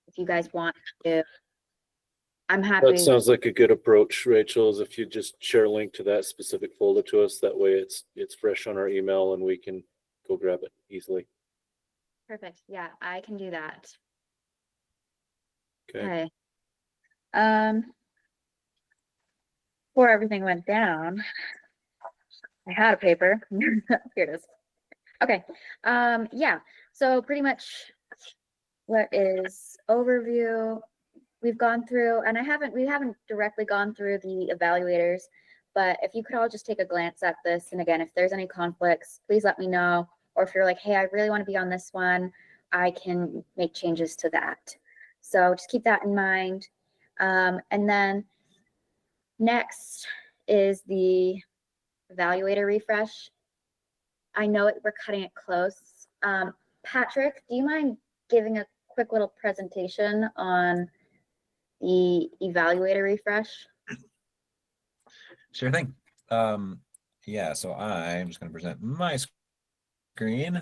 if you guys want to. I'm happy. That sounds like a good approach, Rachel, is if you just share a link to that specific folder to us. That way it's fresh on our email and we can go grab it easily. Perfect. Yeah, I can do that. Okay. Before everything went down, I had a paper. Here it is. Okay. Yeah. So pretty much what is overview? We've gone through, and we haven't directly gone through the evaluators, but if you could all just take a glance at this, and again, if there's any conflicts, please let me know. Or if you're like, hey, I really want to be on this one, I can make changes to that. So just keep that in mind. And then next is the evaluator refresh. I know we're cutting it close. Patrick, do you mind giving a quick little presentation on the evaluator refresh? Sure thing. Yeah, so I'm just going to present my screen.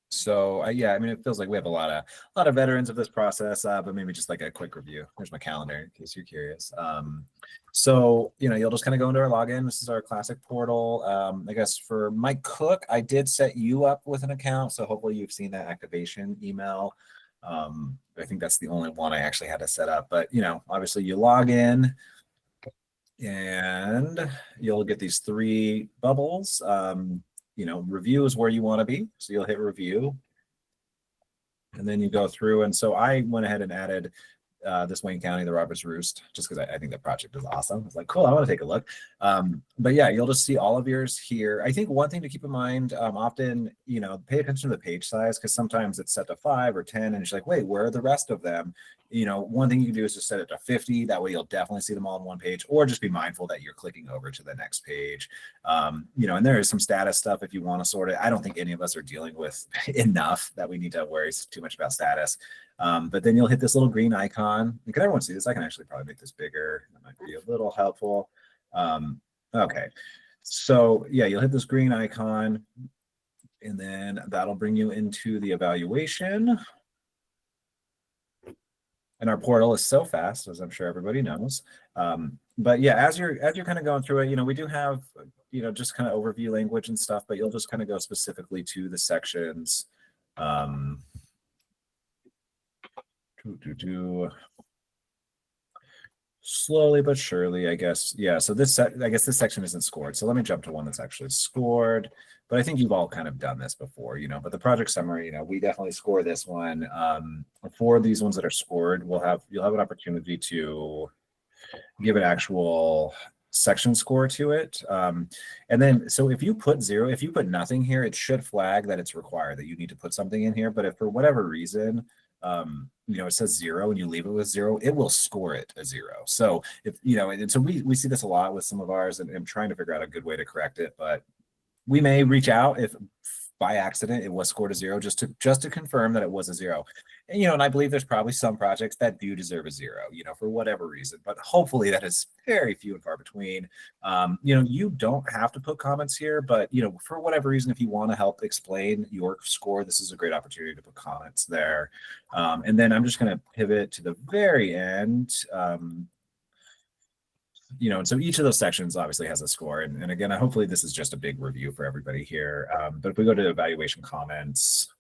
So yeah, I mean, it feels like we have a lot of veterans of this process, but maybe just like a quick review. There's my calendar in case you're curious. So you'll just kind of go into our login. This is our classic portal. I guess for Mike Cook, I did set you up with an account, so hopefully you've seen that activation email. I think that's the only one I actually had to set up, but obviously you log in and you'll get these 3 bubbles. Review is where you want to be. So you'll hit review and then you go through. And so I went ahead and added this Wayne County, the Robbers Roost, just because I think the project is awesome. It's like, cool, I want to take a look. But yeah, you'll just see all of yours here. I think one thing to keep in mind, often, pay attention to the page size, because sometimes it's set to 5 or 10 and it's like, wait, where are the rest of them? One thing you can do is just set it to 50. That way you'll definitely see them all in one page, or just be mindful that you're clicking over to the next page. And there is some status stuff if you want to sort it. I don't think any of us are dealing with enough that we need to worry too much about status. But then you'll hit this little green icon. Can everyone see this? I can actually probably make this bigger. That might be a little helpful. Okay. So yeah, you'll hit this green icon and then that'll bring you into the evaluation. And our portal is so fast, as I'm sure everybody knows. But yeah, as you're kind of going through it, we do have, just kind of overview language and stuff, but you'll just kind of go specifically to the sections. slowly but surely, I guess. Yeah, so I guess this section isn't scored. So let me jump to one that's actually scored. But I think you've all kind of done this before, but the project summary, we definitely score this one. For these ones that are scored, you'll have an opportunity to give an actual section score to it. And then, so if you put 0, if you put nothing here, it should flag that it's required that you need to put something in here. But if for whatever reason, it says 0 and you leave it with 0, it will score it a 0. So if, and so we see this a lot with some of ours, and I'm trying to figure out a good way to correct it, but we may reach out if by accident it was scored a 0, just to confirm that it was a 0. And, and I believe there's probably some projects that do deserve a 0, for whatever reason, but hopefully that is very few and far between. You don't have to put comments here, but, for whatever reason, if you want to help explain your score, this is a great opportunity to put comments there. And then I'm just going to pivot to the very end. And so each of those sections obviously has a score. And again, hopefully this is just a big review for everybody here. But if we go to evaluation comments,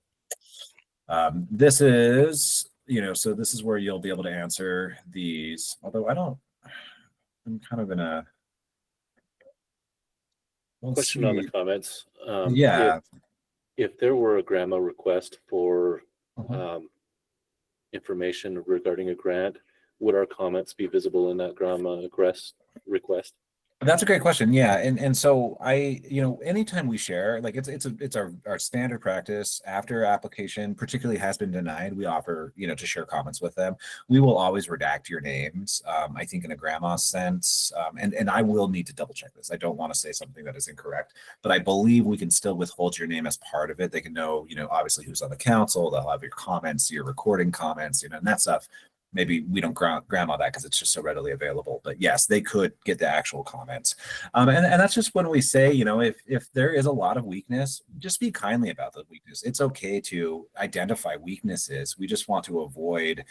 this is, so this is where you'll be able to answer these, although I'm kind of in a question on the comments. Yeah. If there were a grandma request for information regarding a grant, would our comments be visible in that grandma request? That's a great question. Yeah. And so anytime we share, like it's our standard practice after application particularly has been denied, we offer, to share comments with them. We will always redact your names. I think in a grandma sense, and I will need to double check this. I don't want to say something that is incorrect, but I believe we can still withhold your name as part of it. They can know, obviously who's on the council, they'll have your comments, your recording comments, and that stuff. Maybe we don't grandma that because it's just so readily available. But yes, they could get the actual comments. And that's just when we say, if there is a lot of weakness, just be kindly about the weakness. It's okay to identify weaknesses. We just want to avoid,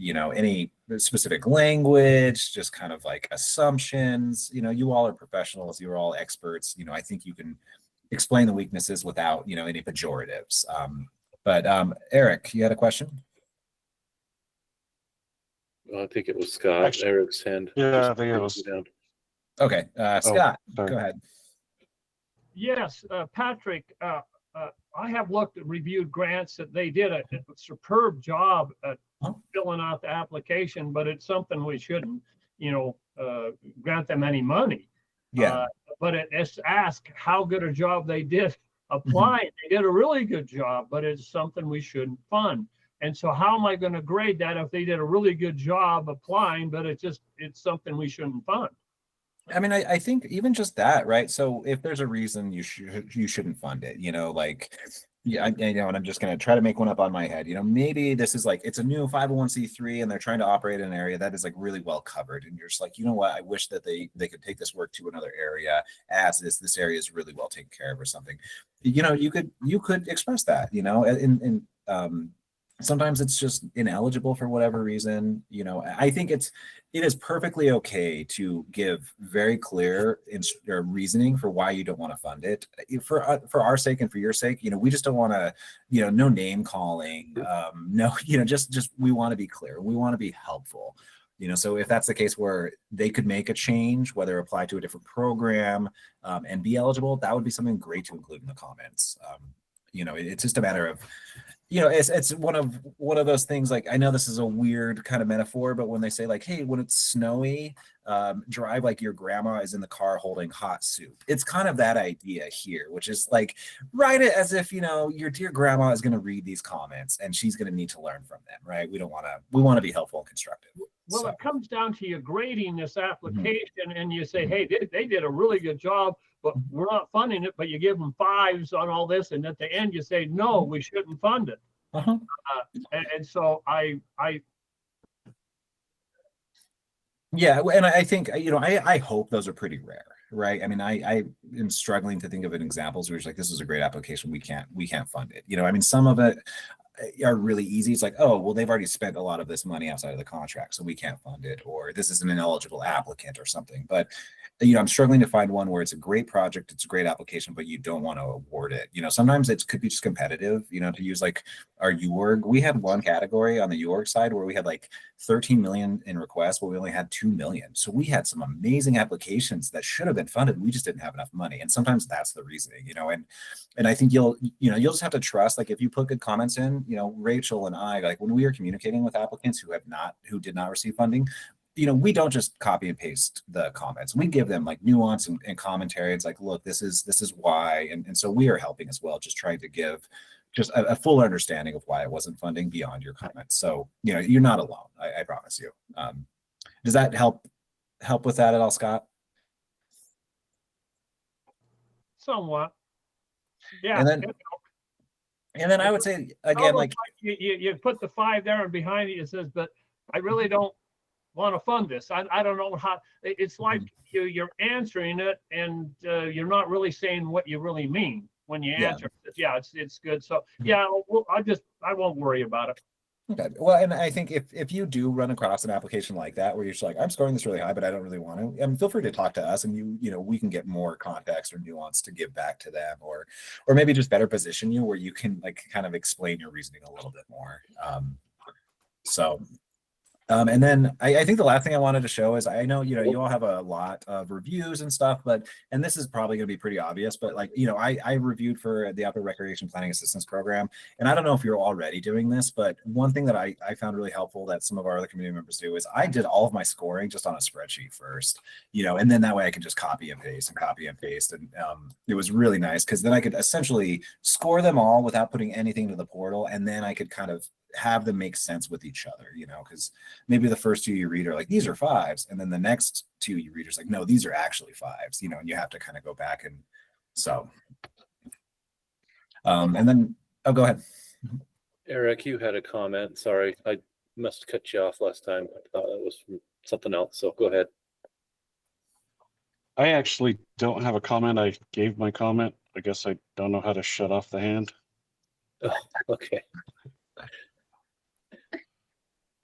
any specific language, just kind of like assumptions. You all are professionals. You're all experts. I think you can explain the weaknesses without, any pejoratives. But Eric, you had a question? I think it was Scott. Eric's hand. Yeah, I think it was. Down. Okay, Scott, go ahead. Yes, Patrick, I have reviewed grants that they did a superb job at filling out the application, but it's something we shouldn't, grant them any money. Yeah. But it's ask how good a job they did applying. They did a really good job, but it's something we shouldn't fund. And so how am I going to grade that if they did a really good job applying, but it's something we shouldn't fund? I mean, I think even just that, right? So if there's a reason you shouldn't fund it, and I'm just going to try to make one up on my head, maybe this is like, it's a new 501c3 and they're trying to operate in an area that is like really well covered. And you're just like, what, I wish that they could take this work to another area as this area is really well taken care of or something. You could express that, sometimes it's just ineligible for whatever reason. I think it is perfectly okay to give very clear reasoning for why you don't want to fund it. For our sake and for your sake, we just don't want to, no name calling, just we want to be clear. We want to be helpful. So if that's the case where they could make a change, whether apply to a different program and be eligible, that would be something great to include in the comments. It's just a matter of, it's one of those things. Like, I know this is a weird kind of metaphor, but when they say like, hey, when it's snowy, drive like your grandma is in the car holding hot soup. It's kind of that idea here, which is like, write it as if, your dear grandma is going to read these comments and she's going to need to learn from them, right? We want to be helpful and constructive. Well, So. It comes down to you grading this application and you say, hey, they did a really good job, but we're not funding it, but you give them 5s on all this. And at the end you say, no, we shouldn't fund it. And so Yeah, and I think, I hope those are pretty rare, right? I mean, I am struggling to think of an examples where it's like, this is a great application, we can't fund it. I mean, some of it, are really easy. It's like, oh, well, they've already spent a lot of this money outside of the contract, so we can't fund it, or this is an ineligible applicant or something. But I'm struggling to find one where it's a great project, it's a great application, but you don't want to award it. Sometimes it could be just competitive, to use like our UORG. We had one category on the UORG side where we had like 13 million in requests, but we only had 2 million. So we had some amazing applications that should have been funded. We just didn't have enough money. And sometimes that's the reasoning, and I think you'll just have to trust, like if you put good comments in, Rachel and I, like when we are communicating with applicants who did not receive funding, we don't just copy and paste the comments. We give them like nuance and commentary. It's like, look, this is why. And so we are helping as well, just trying to give just a full understanding of why it wasn't funding beyond your comments. So, you're not alone. I promise you. Does that help with that at all, Scott? Somewhat. Yeah. And then I would say again, like you put the 5 there and behind it says, but I really don't want to fund this. I don't know how. It's like you're answering it and you're not really saying what you really mean when you answer it. Yeah, it's good. So yeah, I won't worry about it. Okay. Well, and I think if you do run across an application like that where you're just like, I'm scoring this really high, but I don't really want to, feel free to talk to us, and we can get more context or nuance to give back to them, or maybe just better position you where you can like kind of explain your reasoning a little bit more. And then I think the last thing I wanted to show is, I know, you all have a lot of reviews and stuff, and this is probably going to be pretty obvious, but like, I reviewed for the Outdoor Recreation Planning Assistance Program, and I don't know if you're already doing this, but one thing that I found really helpful that some of our other community members do is I did all of my scoring just on a spreadsheet first, and then that way I could just copy and paste. And it was really nice because then I could essentially score them all without putting anything into the portal, and then I could kind of have them make sense with each other, because maybe the first 2 you read are like, these are 5s. And then the next 2 you read is like, no, these are actually 5s, and you have to kind of go back. And so, and then, go ahead. Eric, you had a comment. Sorry, I must have cut you off last time. I thought that was from something else. So go ahead. I actually don't have a comment. I gave my comment. I guess I don't know how to shut off the hand. Oh, okay.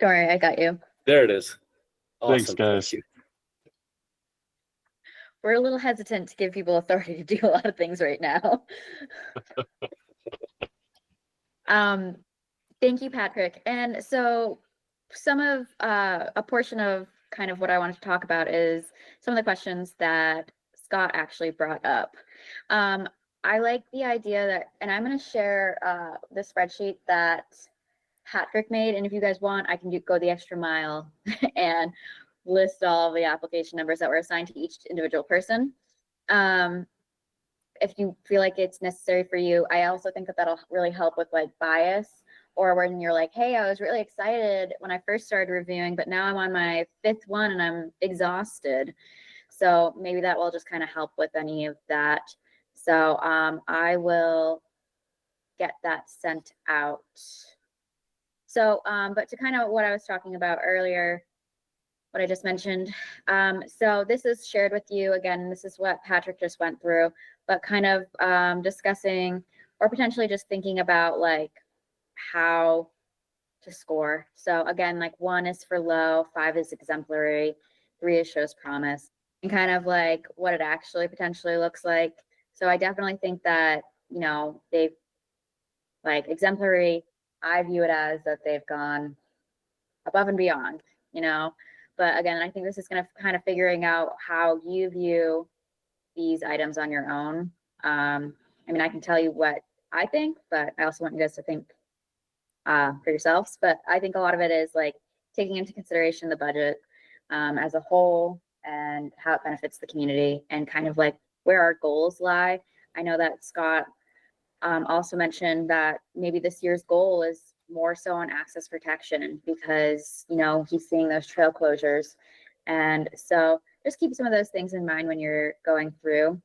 Don't worry, I got you. There it is. Awesome. Thanks, guys. Thank you. We're a little hesitant to give people authority to do a lot of things right now. Thank you, Patrick. And so some of a portion of kind of what I wanted to talk about is some of the questions that Scott actually brought up. I like the idea that, and I'm going to share the spreadsheet that Patrick made, and if you guys want, I can go the extra mile and list all the application numbers that were assigned to each individual person. If you feel like it's necessary for you, I also think that that'll really help with like bias, or when you're like, hey, I was really excited when I first started reviewing, but now I'm on my 5th one and I'm exhausted. So maybe that will just kind of help with any of that. So I will get that sent out. So, but to kind of what I was talking about earlier, what I just mentioned. So this is shared with you. Again, this is what Patrick just went through, but kind of discussing or potentially just thinking about like how to score. So again, like 1 is for low, 5 is exemplary, 3 is shows promise, and kind of like what it actually potentially looks like. So I definitely think that, they've like exemplary, I view it as that they've gone above and beyond, but again, I think this is going to kind of figuring out how you view these items on your own. I mean, I can tell you what I think, but I also want you guys to think for yourselves. But I think a lot of it is like taking into consideration the budget as a whole and how it benefits the community and kind of like where our goals lie. I know that Scott also mentioned that maybe this year's goal is more so on access protection because, he's seeing those trail closures. And so just keep some of those things in mind when you're going through.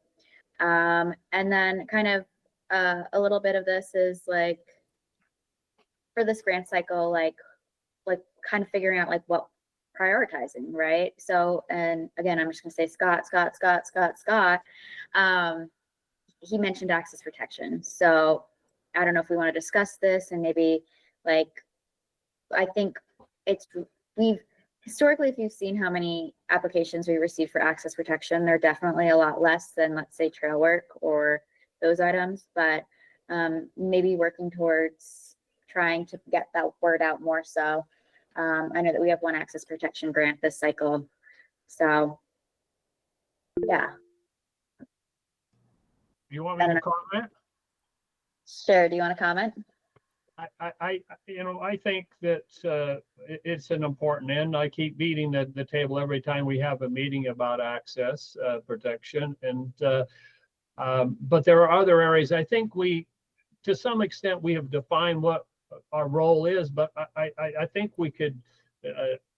And then kind of a little bit of this is like for this grant cycle, like kind of figuring out like what prioritizing, right? So, and again, I'm just gonna say Scott. He mentioned access protection. So I don't know if we want to discuss this and maybe like, I think we've historically, if you've seen how many applications we receive for access protection, they're definitely a lot less than, let's say, trail work or those items, but maybe working towards trying to get that word out more. So I know that we have one access protection grant this cycle. So yeah. You want me to comment? Sure. Do you want to comment? I think that it's an important end. I keep beating the table every time we have a meeting about access protection. And but there are other areas. I think to some extent, we have defined what our role is, but I think we could,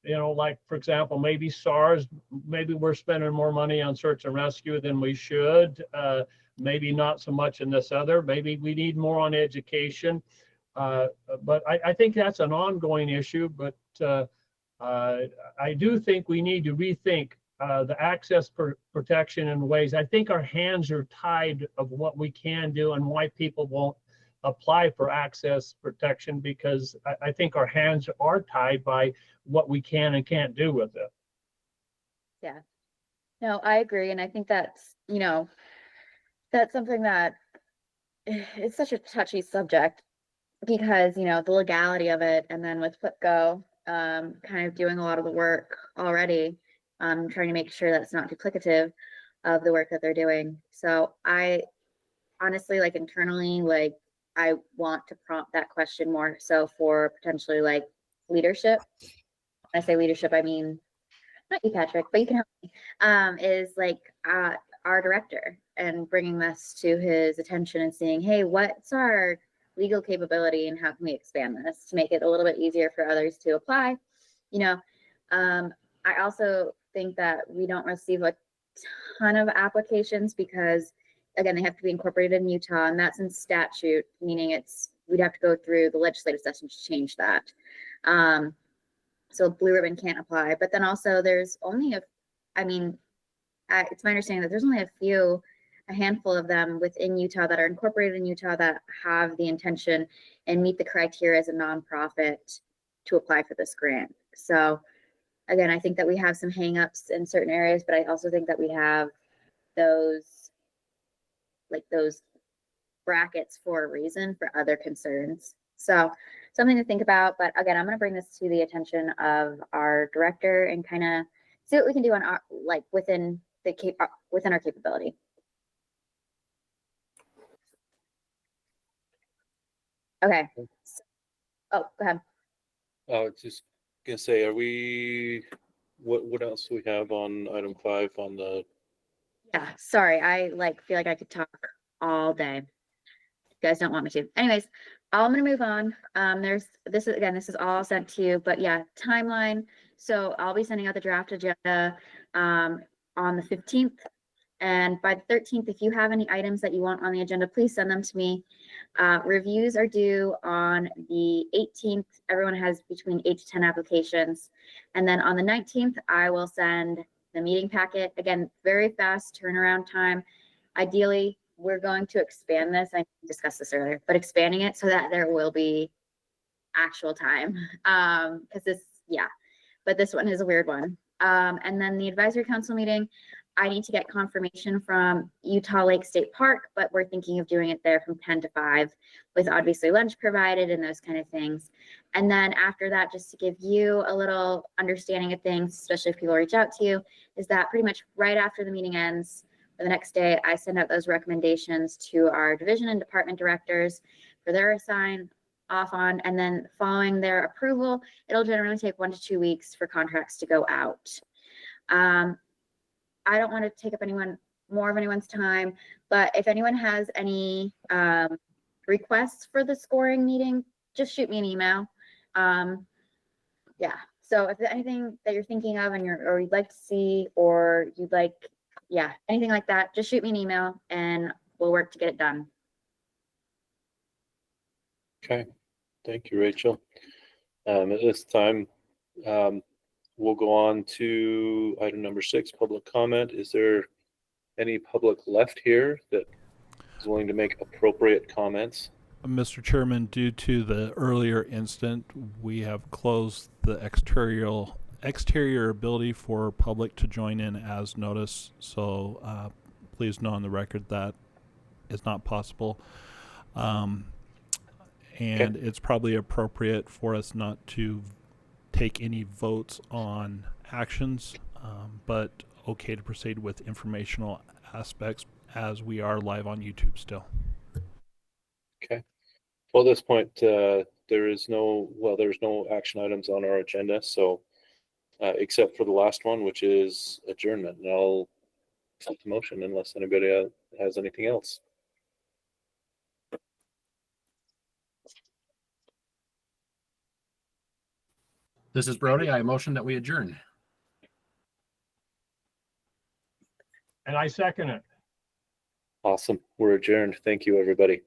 like, for example, maybe SARS, maybe we're spending more money on search and rescue than we should. Maybe not so much in this other. Maybe we need more on education. But I think that's an ongoing issue. But I do think we need to rethink the access protection in ways. I think our hands are tied of what we can do and why people won't apply for access protection, because I think our hands are tied by what we can and can't do with it. Yeah, no, I agree. And I think that's, that's something that it's such a touchy subject because, the legality of it. And then with FlipGo, kind of doing a lot of the work already, trying to make sure that's not duplicative of the work that they're doing. So I honestly, like internally, like I want to prompt that question more so for potentially like leadership. When I say leadership, I mean, not you, Patrick, but you can help me, is like our director and bringing this to his attention and seeing, hey, what's our legal capability and how can we expand this to make it a little bit easier for others to apply? I also think that we don't receive a ton of applications because, again, they have to be incorporated in Utah, and that's in statute, meaning we'd have to go through the legislative session to change that. So Blue Ribbon can't apply. But then also there's only it's my understanding that there's only a handful of them within Utah that are incorporated in Utah that have the intention and meet the criteria as a nonprofit to apply for this grant. So again, I think that we have some hangups in certain areas, but I also think that we have those brackets for a reason for other concerns. So something to think about. But again, I'm going to bring this to the attention of our director and kind of see what we can do on our within our capability. Okay. Oh, go ahead. Just gonna say, what else do we have on item 5 on the? Yeah, sorry. I feel like I could talk all day. You guys don't want me to. Anyways, I'm gonna move on. This is all sent to you, but yeah, timeline. So I'll be sending out the draft agenda on the 15th. And by the 13th, if you have any items that you want on the agenda, please send them to me. Reviews are due on the 18th. Everyone has between 8 to 10 applications. And then on the 19th, I will send the meeting packet. Again, very fast turnaround time. Ideally, we're going to expand this. I discussed this earlier, but expanding it so that there will be actual time. But this one is a weird one. And then the advisory council meeting, I need to get confirmation from Utah Lake State Park, but we're thinking of doing it there from 10 to 5 with obviously lunch provided and those kind of things. And then after that, just to give you a little understanding of things, especially if people reach out to you, is that pretty much right after the meeting ends, or the next day, I send out those recommendations to our division and department directors for their sign off on, and then following their approval, it'll generally take 1 to 2 weeks for contracts to go out. I don't want to take up more of anyone's time, but if anyone has any requests for the scoring meeting, just shoot me an email. So if there's anything that you're thinking of and or you'd like to see, or you'd like, anything like that, just shoot me an email and we'll work to get it done. Okay, thank you, Rachel. At this time, we'll go on to item number 6, public comment. Is there any public left here that is willing to make appropriate comments? Mr. Chairman, due to the earlier incident, we have closed the exterior ability for public to join in as notice. So please know on the record that is not possible. And it's probably appropriate for us not to take any votes on actions, but okay to proceed with informational aspects as we are live on YouTube still. Okay. Well, at this point, there's no action items on our agenda. So except for the last one, which is adjournment. And I'll accept the motion unless anybody has anything else. This is Brody. I motion that we adjourn. And I second it. Awesome. We're adjourned. Thank you, everybody.